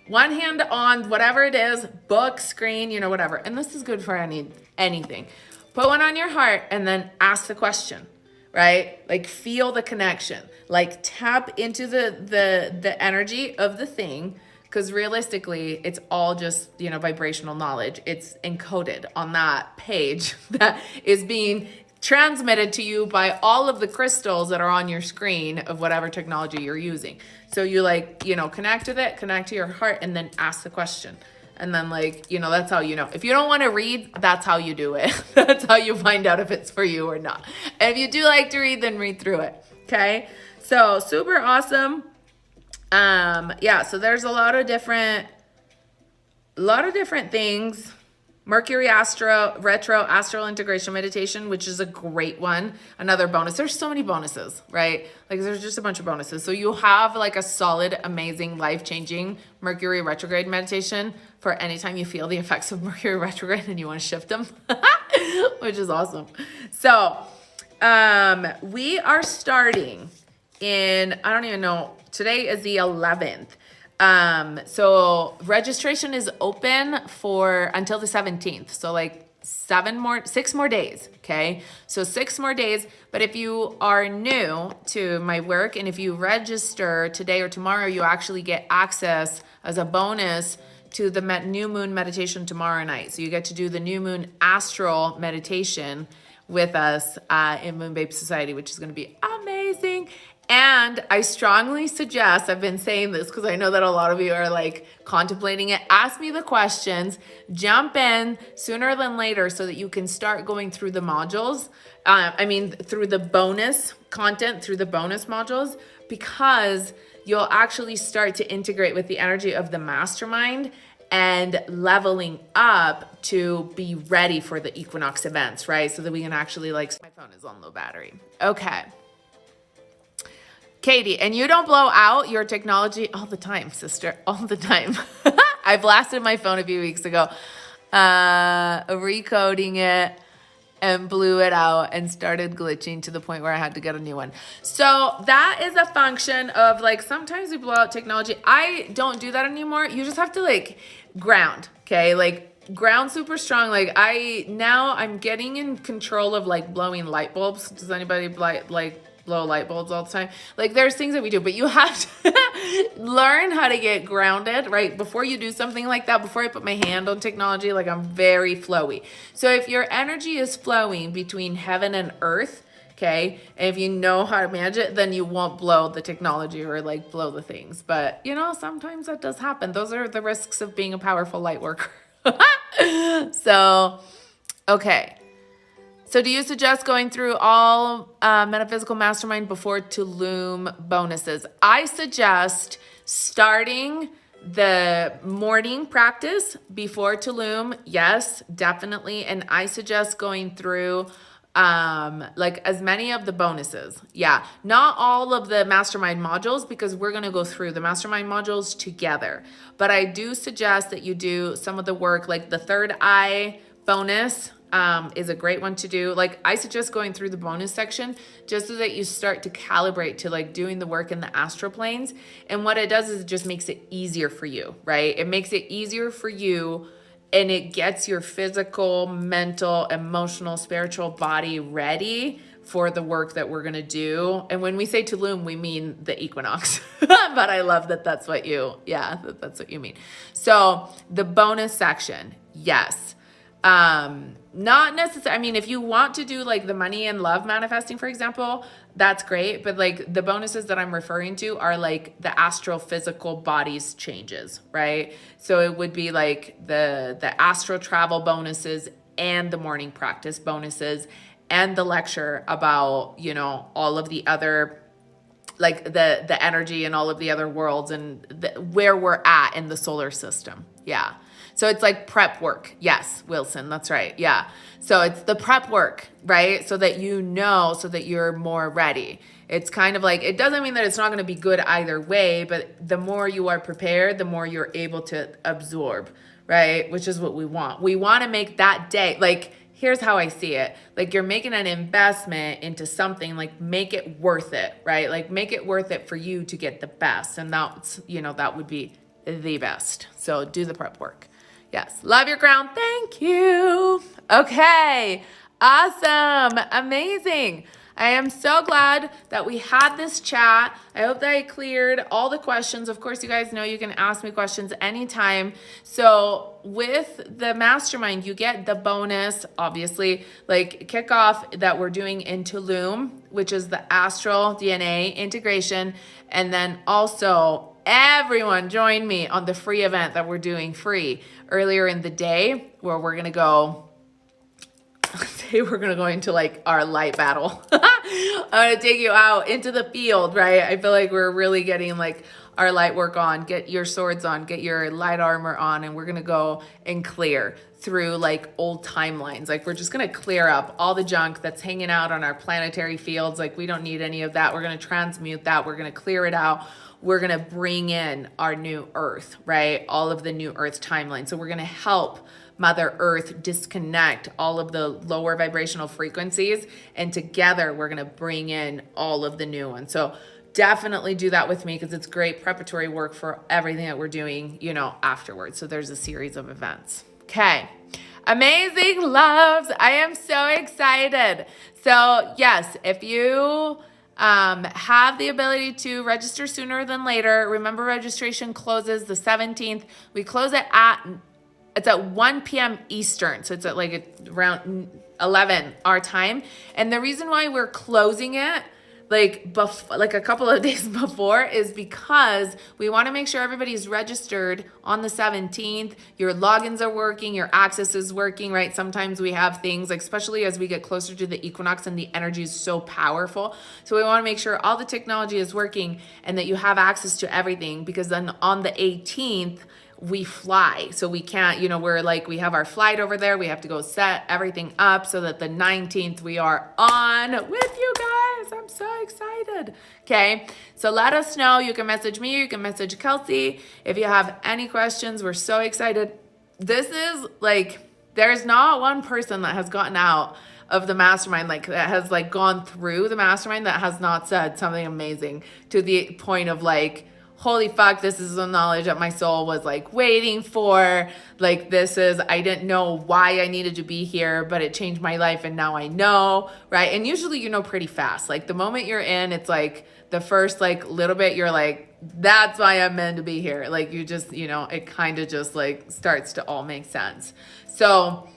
one hand on whatever it is, book, screen, you know, whatever. And this is good for anything. Put one on your heart and then ask the question, right? Like feel the connection, like tap into the energy of the thing. Because realistically, it's all just, you know, vibrational knowledge. It's encoded on that page that is being transmitted to you by all of the crystals that are on your screen of whatever technology you're using. So you like, you know, connect with it, connect to your heart, and then ask the question. And then like, you know, that's how you know. If you don't want to read, that's how you do it. That's how you find out if it's for you or not. And if you do like to read, then read through it. Okay. So super awesome. Yeah, so there's a lot of different things Mercury retro astral integration meditation, which is a great one. Another bonus. There's so many bonuses, right? Like there's just a bunch of bonuses. So you have like a solid, amazing, life-changing Mercury retrograde meditation for anytime you feel the effects of Mercury retrograde and you want to shift them, which is awesome. So we are starting in, I don't even know, today is the 11th. So registration is open for until the 17th. So like 6 more days. Okay. So 6 more days. But if you are new to my work and if you register today or tomorrow, you actually get access as a bonus to the new moon meditation tomorrow night. So you get to do the new moon astral meditation with us in Moon Babe Society, which is going to be amazing. And I strongly suggest, I've been saying this because I know that a lot of you are like contemplating it. Ask me the questions, jump in sooner than later so that you can start going through the modules. Through the bonus content, through the bonus modules, because you'll actually start to integrate with the energy of the mastermind and leveling up to be ready for the equinox events, right? So that we can actually my phone is on low battery. Okay. Katie, and you don't blow out your technology all the time, sister, all the time. I blasted my phone a few weeks ago, recoding it and blew it out and started glitching to the point where I had to get a new one. So that is a function of sometimes we blow out technology. I don't do that anymore. You just have to ground, okay? Ground super strong. I'm getting in control of blowing light bulbs. Does anybody blow light bulbs all the time? There's things that we do, but you have to learn how to get grounded, right? Before you do something like that, before I put my hand on technology, I'm very flowy. So if your energy is flowing between heaven and earth, okay, and if you know how to manage it, then you won't blow the technology or blow the things. But sometimes that does happen. Those are the risks of being a powerful light worker. So, okay. So do you suggest going through all Metaphysical Mastermind before Tulum bonuses? I suggest starting the morning practice before Tulum. Yes, definitely. And I suggest going through as many of the bonuses. Yeah, not all of the Mastermind modules because we're going to go through the Mastermind modules together. But I do suggest that you do some of the work, the third eye bonus is a great one to do. I suggest going through the bonus section just so that you start to calibrate to doing the work in the astral planes. And what it does is it just makes it easier for you, right? It makes it easier for you and it gets your physical, mental, emotional, spiritual body ready for the work that we're going to do. And when we say Tulum, we mean the equinox, but I love that that's what you mean. So the bonus section, yes. Not necessarily, if you want to do the money and love manifesting, for example, that's great. But the bonuses that I'm referring to are the astral physical bodies changes, right? So it would be the astral travel bonuses and the morning practice bonuses and the lecture about, all of the other, the energy and all of the other worlds and where we're at in the solar system. Yeah. So it's prep work. Yes, Wilson, that's right. Yeah. So it's the prep work, right? So that so that you're more ready. It's kind of it doesn't mean that it's not going to be good either way, but the more you are prepared, the more you're able to absorb, right? Which is what we want. We want to make that day, here's how I see it. You're making an investment into something, make it worth it, right? Make it worth it for you to get the best. And that's, that would be the best. So do the prep work. Yes. Love your ground. Thank you. Okay. Awesome. Amazing. I am so glad that we had this chat. I hope that I cleared all the questions. Of course, you guys know you can ask me questions anytime. So with the mastermind, you get the bonus, obviously, kickoff that we're doing in Tulum, which is the astral DNA integration. And then also everyone join me on the free event that we're doing free earlier in the day where we're going to go into our light battle. I'm going to take you out into the field, right? I feel we're really getting our light work on. Get your swords on, get your light armor on, and we're going to go and clear through like old timelines. Like we're just going to clear up all the junk that's hanging out on our planetary fields. Like we don't need any of that. We're going to transmute that. We're going to clear it out. We're going to bring in our new earth, right? All of the new earth timeline. So we're going to help Mother Earth disconnect all of the lower vibrational frequencies. And together we're going to bring in all of the new ones. So definitely do that with me because it's great preparatory work for everything that we're doing, you know, afterwards. So there's a series of events. Okay. Amazing loves. I am so excited. So yes, if you have the ability to register sooner than later, remember registration closes the 17th. We close it it's at 1 p.m. Eastern. So it's at like around 11 our time. And the reason why we're closing it like a couple of days before is because we want to make sure everybody's registered on the 17th. Your logins are working, your access is working, right? Sometimes we have things like, especially as we get closer to the equinox and the energy is so powerful. So we want to make sure all the technology is working and that you have access to everything, because then on the 18th, we fly. So we can't, you know, we have our flight over there. We have to go set everything up so that the 19th we are on with you guys. I'm so excited. Okay. So let us know. You can message me. You can message Kelsey. If you have any questions, we're so excited. This is like, there's not one person that has gotten out of the mastermind, like that has like gone through the mastermind that has not said something amazing to the point of like, holy fuck, this is the knowledge that my soul was like waiting for. Like I didn't know why I needed to be here, but it changed my life and now I know, right? And usually you know pretty fast. Like the moment you're in, it's like the first like little bit, you're like, that's why I'm meant to be here. Like you just, you know, it kind of just like starts to all make sense. So,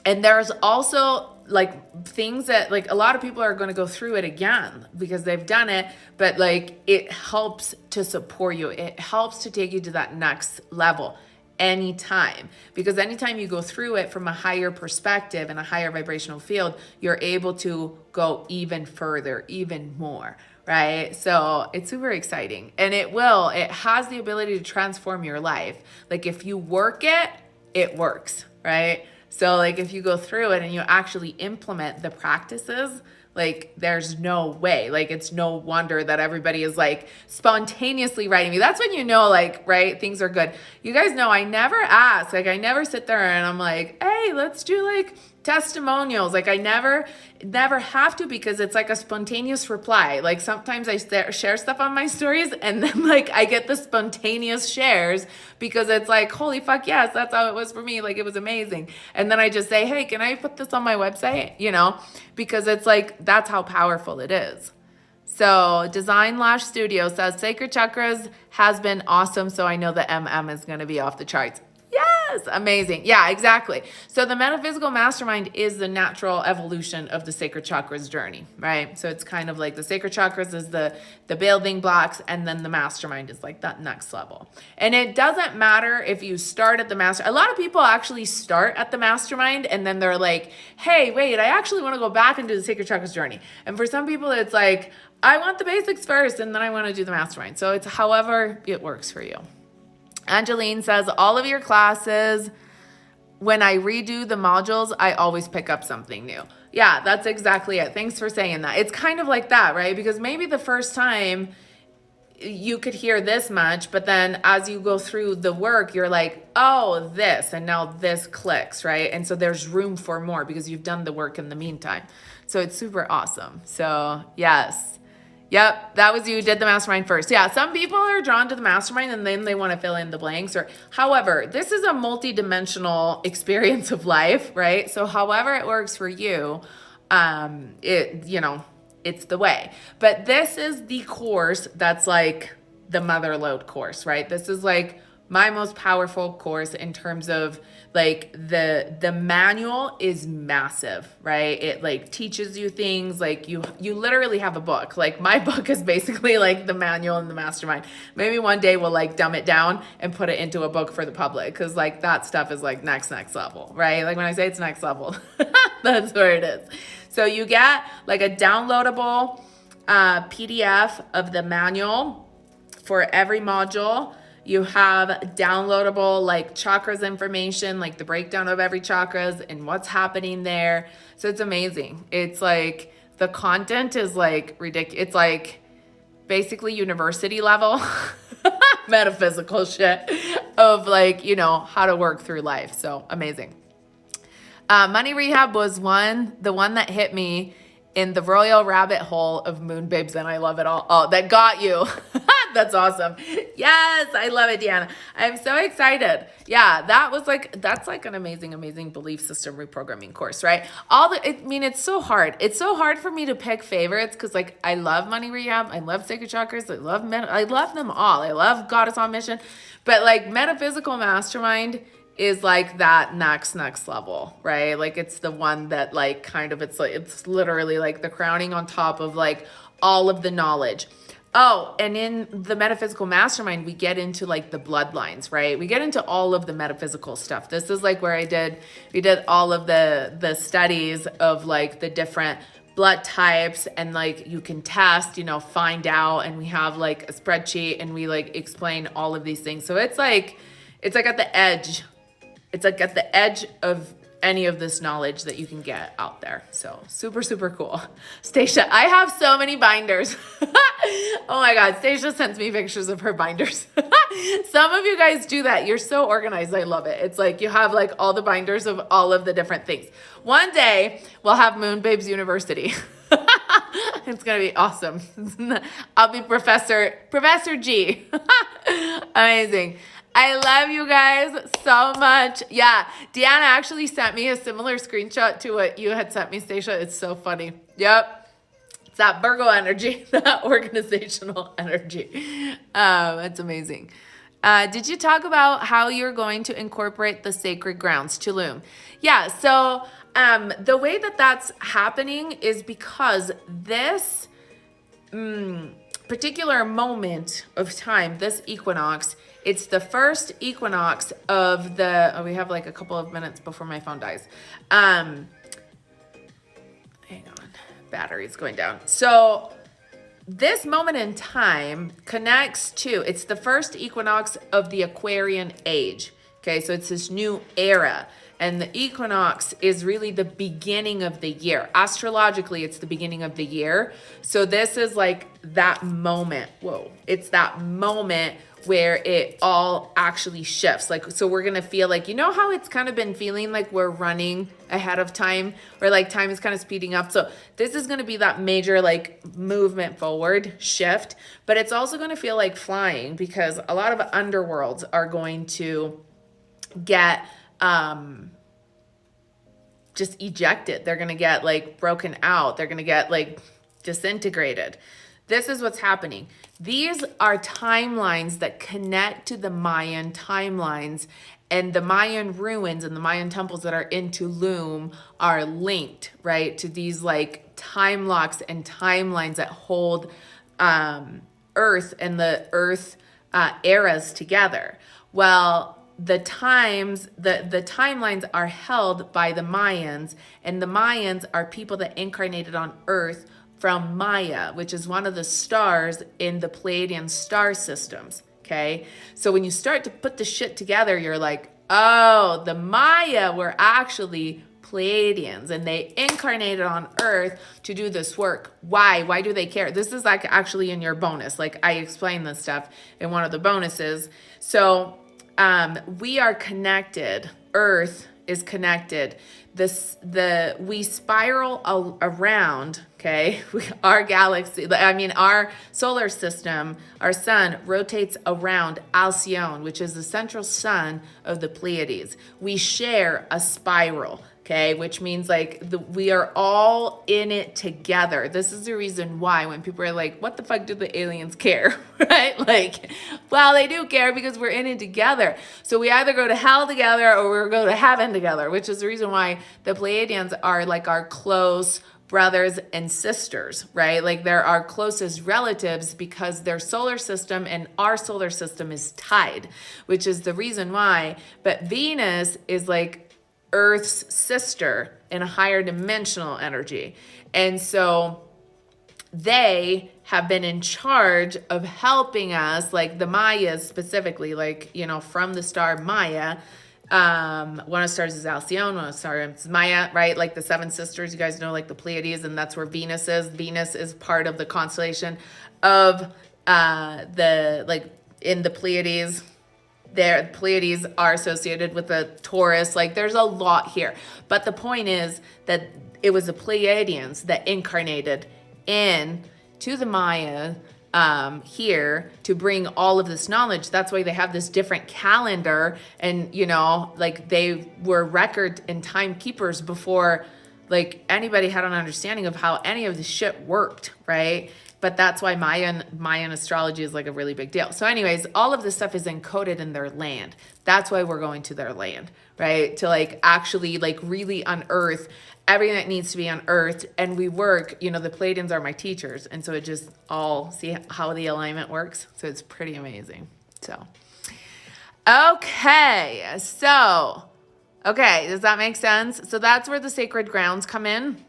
and there's also like things that like a lot of people are going to go through it again because they've done it, but like it helps to support you. It helps to take you to that next level anytime, because anytime you go through it from a higher perspective and a higher vibrational field, you're able to go even further, even more. Right? So it's super exciting, and it has the ability to transform your life. Like if you work it, it works, right? So like if you go through it and you actually implement the practices, like there's no way, like it's no wonder that everybody is like spontaneously writing me. That's when you know, like, right, things are good. You guys know I never ask, like I never sit there and I'm like, hey, let's do like testimonials. Like I never have to, because it's like a spontaneous reply. Like sometimes I share stuff on my stories and then like I get the spontaneous shares because it's like, holy fuck, yes, that's how it was for me. Like it was amazing. And then I just say, hey, can I put this on my website? You know, because it's like, that's how powerful it is. So Design Lash Studio says Sacred Chakras has been awesome. So I know the MM is going to be off the charts. Yes, amazing. Yeah, exactly. So the Metaphysical Mastermind is the natural evolution of the Sacred Chakras journey, right? So it's kind of like the Sacred Chakras is the building blocks, and then the Mastermind is like that next level. And it doesn't matter if you start at the a lot of people actually start at the Mastermind and then they're like, hey, wait, I actually want to go back and do the Sacred Chakras journey. And for some people, it's like, I want the basics first and then I want to do the Mastermind. So it's however it works for you. Angeline says, all of your classes, when I redo the modules, I always pick up something new. Yeah, that's exactly it. Thanks for saying that. It's kind of like that, right? Because maybe the first time you could hear this much, but then as you go through the work, you're like, oh, this, and now this clicks, right? And so there's room for more because you've done the work in the meantime. So it's super awesome. So yes. Yep, that was you did the Mastermind first. Yeah, some people are drawn to the Mastermind and then they want to fill in the blanks. Or, however, this is a multi-dimensional experience of life, right? So however it works for you, it's the way. But this is the course that's like the mother load course, right? This is like my most powerful course in terms of like the manual is massive, right? It like teaches you things like you literally have a book. Like my book is basically like the manual and the Mastermind. Maybe one day we'll like dumb it down and put it into a book for the public, because like that stuff is like next level, right? Like when I say it's next level, that's where it is. So you get like a downloadable PDF of the manual for every module. You have downloadable like chakras information, like the breakdown of every chakras and what's happening there. So it's amazing. It's like the content is like ridiculous. It's like basically university level metaphysical shit of like, you know, how to work through life. So amazing. Money Rehab was the one that hit me in the royal rabbit hole of moon babes, and I love it all. Oh, that got you. That's awesome. Yes, I love it, Deanna. I'm so excited. Yeah, that's like an amazing belief system reprogramming course, right? It's so hard. It's so hard for me to pick favorites because like I love Money Rehab, I love Sacred Chakras, I love them all. I love Goddess on Mission, but like Metaphysical Mastermind is like that next level, right? Like it's the one that like kind of it's literally like the crowning on top of like all of the knowledge. Oh, and in the Metaphysical Mastermind, we get into like the bloodlines, right? We get into all of the metaphysical stuff. This is like where we did all of the studies of like the different blood types, and like you can test, you know, find out, and we have like a spreadsheet and we like explain all of these things. So it's like at the edge. It's like at the edge of any of this knowledge that you can get out there. So super cool. Stacia, I have so many binders. Oh my God. Stacia sends me pictures of her binders. Some of you guys do that. You're so organized. I love it. It's like you have like all the binders of all of the different things. One day we'll have Moon Babes University. It's going to be awesome. I'll be Professor G. Amazing. I love you guys so much. Yeah, Deanna actually sent me a similar screenshot to what you had sent me, Stacia. It's so funny. Yep. It's that Virgo energy, that organizational energy. It's amazing. Did you talk about how you're going to incorporate the sacred grounds, Tulum? Yeah, so the way that that's happening is because this particular moment of time, this equinox, it's the first equinox of we have like a couple of minutes before my phone dies. Hang on, battery's going down. So this moment in time connects to, it's the first equinox of the Aquarian age. Okay, so it's this new era. And the equinox is really the beginning of the year. Astrologically, it's the beginning of the year. So this is like that moment. Whoa. It's that moment where it all actually shifts. Like, so we're going to feel like, you know how it's kind of been feeling like we're running ahead of time, or like time is kind of speeding up. So this is going to be that major like movement forward shift, but it's also going to feel like flying because a lot of underworlds are going to get just ejected. They're going to get like broken out. They're going to get like disintegrated. This is what's happening. These are timelines that connect to the Mayan timelines, and the Mayan ruins and the Mayan temples that are in Tulum are linked, right, to these like time locks and timelines that hold Earth and the Earth eras together. Well, the timelines are held by the Mayans, and the Mayans are people that incarnated on Earth from Maya, which is one of the stars in the Pleiadian star systems, okay? So when you start to put the shit together, you're like, oh, the Maya were actually Pleiadians, and they incarnated on Earth to do this work. Why? Why do they care? This is like actually in your bonus. Like I explained this stuff in one of the bonuses. So we are connected. Earth is connected. We spiral around, okay? Our galaxy, our solar system, our sun rotates around Alcyone, which is the central sun of the Pleiades. We share a spiral, okay? Which means like we are all in it together. This is the reason why when people are like, what the fuck do the aliens care, right? Like, well, they do care because we're in it together. So we either go to hell together or we go to heaven together, which is the reason why the Pleiadians are like our close brothers and sisters, right? Like they're our closest relatives because their solar system and our solar system is tied, which is the reason why. But Venus is like Earth's sister in a higher dimensional energy. And so they have been in charge of helping us, like the Mayas specifically, like, you know, from the star Maya. One of the stars is Alcyone, one of the stars is Maya, right? Like the seven sisters, you guys know, like the Pleiades, and that's where Venus is. Venus is part of the constellation of like in the Pleiades. The Pleiades are associated with the Taurus. Like there's a lot here. But the point is that it was the Pleiadians that incarnated in to the Maya here to bring all of this knowledge. That's why they have this different calendar, and you know, like they were record and timekeepers before like anybody had an understanding of how any of this shit worked, right? But that's why Mayan astrology is like a really big deal. So anyways, all of this stuff is encoded in their land. That's why we're going to their land, right? To like actually like really unearth everything that needs to be unearthed. And we work, you know, the Pleiadians are my teachers. And so it just all, see how the alignment works? So it's pretty amazing. So, okay. Does that make sense? So that's where the sacred grounds come in.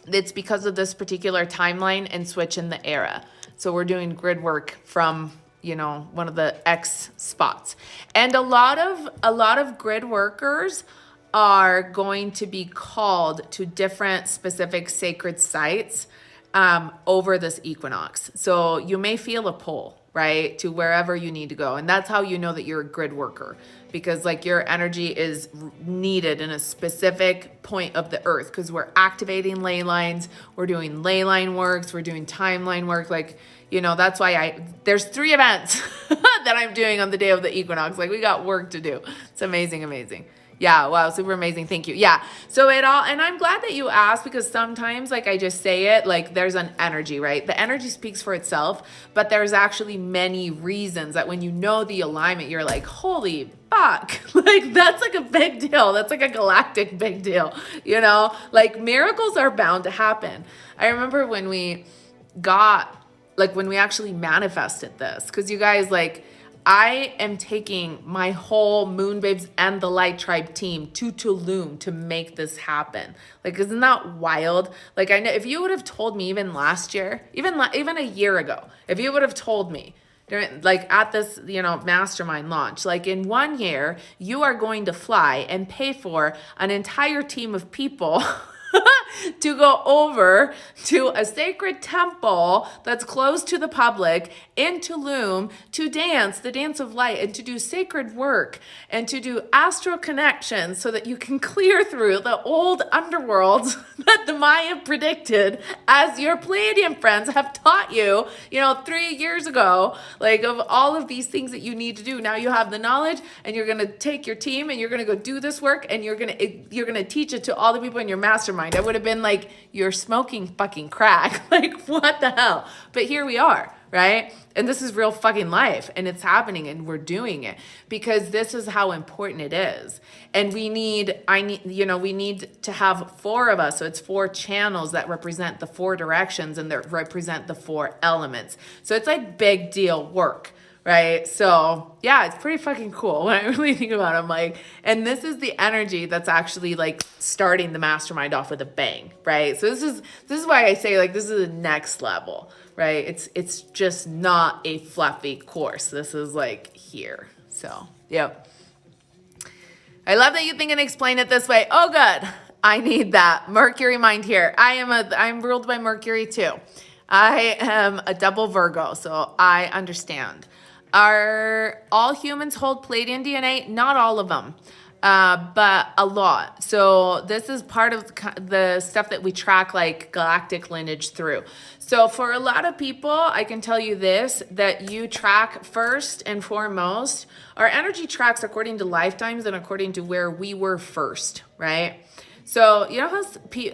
It's because of this particular timeline and switch in the era. So we're doing grid work from, you know, one of the X spots. And a lot of grid workers are going to be called to different specific sacred sites over this equinox. So you may feel a pull, right, to wherever you need to go. And that's how you know that you're a grid worker, because like your energy is needed in a specific point of the earth, because we're activating ley lines, we're doing ley line works, we're doing timeline work. Like, you know, that's why there's 3 events that I'm doing on the day of the equinox. Like we got work to do. It's amazing, amazing. Yeah, wow, super amazing. Thank you. Yeah, so and I'm glad that you asked, because sometimes, like I just say it, like there's an energy, right? The energy speaks for itself, but there's actually many reasons that when you know the alignment, you're like, holy fuck, like that's like a big deal. That's like a galactic big deal, you know? Like miracles are bound to happen. I remember when we actually manifested this, because you guys, like, I am taking my whole Moon Babes and the Light Tribe team to Tulum to make this happen. Like, isn't that wild? Like, I know if you would have told me even last year, even a year ago, if you would have told me during, like at this, you know, mastermind launch, like in 1 year, you are going to fly and pay for an entire team of people to go over to a sacred temple that's closed to the public in Tulum to dance the dance of light and to do sacred work and to do astral connections so that you can clear through the old underworlds that the Maya predicted, as your Pleiadian friends have taught you, you know, 3 years ago, like of all of these things that you need to do. Now you have the knowledge, and you're going to take your team and you're going to go do this work, and you're going to teach it to all the people in your mastermind. I would have been like, you're smoking fucking crack. Like, what the hell? But here we are, right? And this is real fucking life, and it's happening, and we're doing it because this is how important it is. And we need to have 4 of us. So it's 4 channels that represent the 4 directions and that represent the 4 elements. So it's like big deal work. Right. So yeah, it's pretty fucking cool when I really think about it. I'm like, and this is the energy that's actually like starting the mastermind off with a bang. Right. So this is why I say like, this is the next level, right? It's just not a fluffy course. This is like here. So, yep. I love that you think and explain it this way. Oh, good. I need that. Mercury mind here. I'm ruled by Mercury too. I am a double Virgo, so I understand. Are all humans hold Pleiadian DNA? Not all of them, but a lot. So this is part of the stuff that we track like galactic lineage through. So for a lot of people, I can tell you this, that you track first and foremost. Our energy tracks according to lifetimes and according to where we were first, right? So, you know how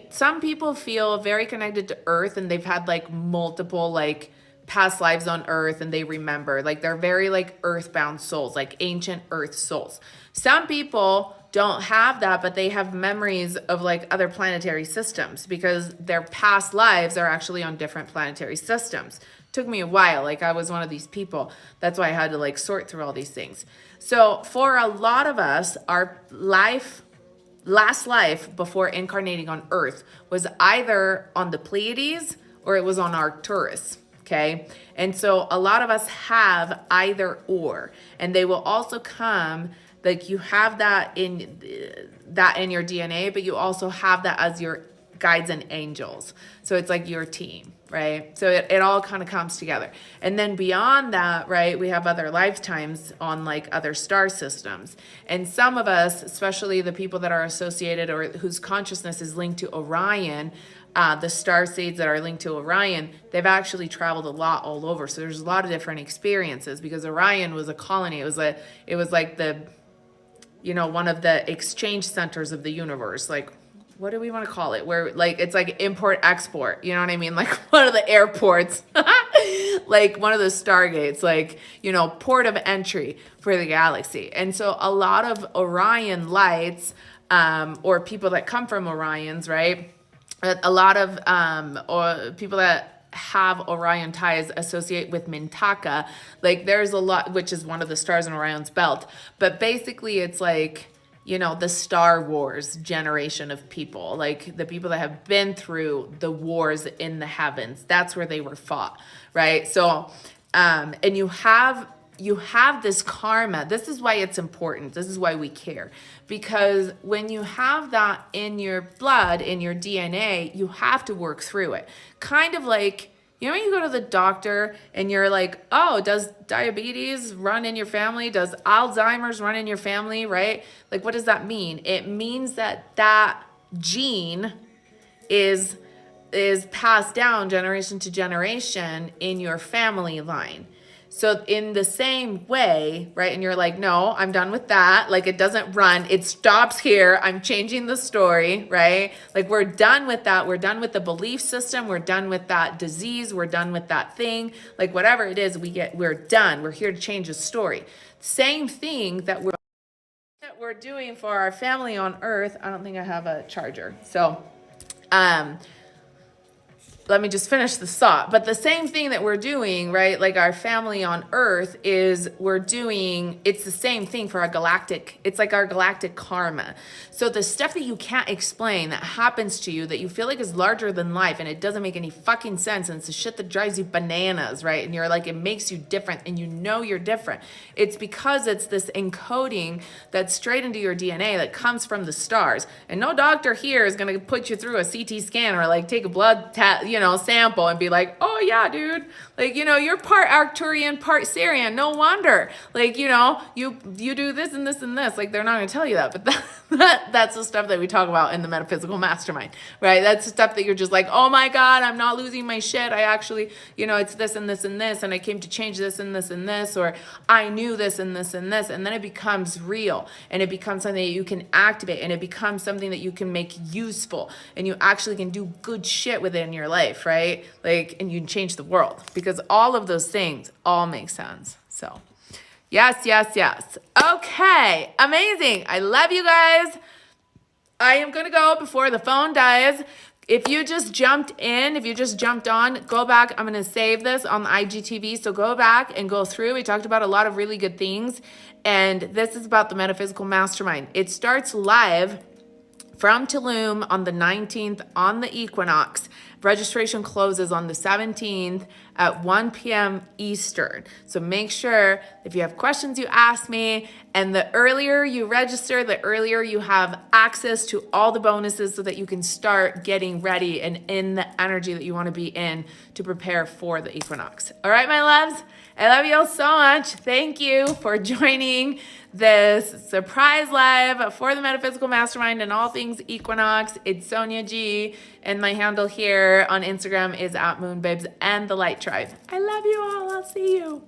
some people feel very connected to Earth and they've had like multiple like past lives on Earth and they remember, like they're very like earthbound souls, like ancient Earth souls. Some people don't have that, but they have memories of like other planetary systems because their past lives are actually on different planetary systems. Took me a while. Like I was one of these people. That's why I had to like sort through all these things. So for a lot of us, our last life before incarnating on Earth was either on the Pleiades or it was on Arcturus. Okay. And so a lot of us have either or, and they will also come, like you have that in your DNA, but you also have that as your guides and angels. So it's like your team, right? So it all kind of comes together. And then beyond that, right, we have other lifetimes on like other star systems. And some of us, especially the people that are associated or whose consciousness is linked to Orion, the star seeds that are linked to Orion, they've actually traveled a lot all over. So there's a lot of different experiences because Orion was a colony. It was like the, you know, one of the exchange centers of the universe. Like, what do we want to call it? Where like, it's like import export, you know what I mean? Like one of the airports, like one of the stargates, like, you know, port of entry for the galaxy. And so a lot of Orion lights, or people that come from Orions, right? A lot of or people that have Orion ties associate with Mintaka. Like there's a lot, which is one of the stars in Orion's belt. But basically it's like, you know, the Star Wars generation of people, like the people that have been through the wars in the heavens. That's where they were fought, right? So, and you have this karma. This is why it's important. This is why we care. Because when you have that in your blood, in your DNA, you have to work through it. Kind of like, you know, when you go to the doctor and you're like, oh, does diabetes run in your family? Does Alzheimer's run in your family, right? Like, what does that mean? It means that that gene is passed down generation to generation in your family line. So in the same way, right? And you're like, no, I'm done with that. Like it doesn't run. It stops here. I'm changing the story, right? Like we're done with that. We're done with the belief system. We're done with that disease. We're done with that thing. Like whatever it is, we're done. We're here to change the story. Same thing that we're doing for our family on Earth. I don't think I have a charger. So, let me just finish the thought. But the same thing that we're doing, right? Like our family on Earth is it's the same thing for our galactic, it's like our galactic karma. So the stuff that you can't explain that happens to you that you feel like is larger than life and it doesn't make any fucking sense and it's the shit that drives you bananas, right? And you're like, it makes you different and you know you're different. It's because it's this encoding that's straight into your DNA that comes from the stars. And no doctor here is going to put you through a CT scan or like take a blood sample and be like, oh yeah, dude, like, you're part Arcturian, part Syrian. No wonder, like, you do this and this and this. Like, they're not going to tell you that, but that's the stuff that we talk about in the Metaphysical Mastermind, right? That's the stuff that you're just like, oh my God, I'm not losing my shit. I actually, it's this and this and this, and I came to change this and this and this, or I knew this and this and this, and then it becomes real, and it becomes something that you can activate, and it becomes something that you can make useful, and you actually can do good shit within your life, right? Like, and you can change the world, because all of those things all make sense. So yes. Okay, amazing. I love you guys. I am going to go before the phone dies. If you just jumped on, go back. I'm going to save this on the IGTV. So go back and go through. We talked about a lot of really good things. And this is about the Metaphysical Mastermind. It starts live from Tulum on the 19th on the equinox. Registration closes on the 17th at 1 p.m. Eastern. So make sure if you have questions, you ask me. And the earlier you register, the earlier you have access to all the bonuses so that you can start getting ready and in the energy that you want to be in to prepare for the equinox. All right, my loves. I love you all so much. Thank you for joining this surprise live for the Metaphysical Mastermind and all things equinox. It's Sonia G, and my handle here on Instagram is @moonbabes and the Light Tribe. I love you all. I'll see you.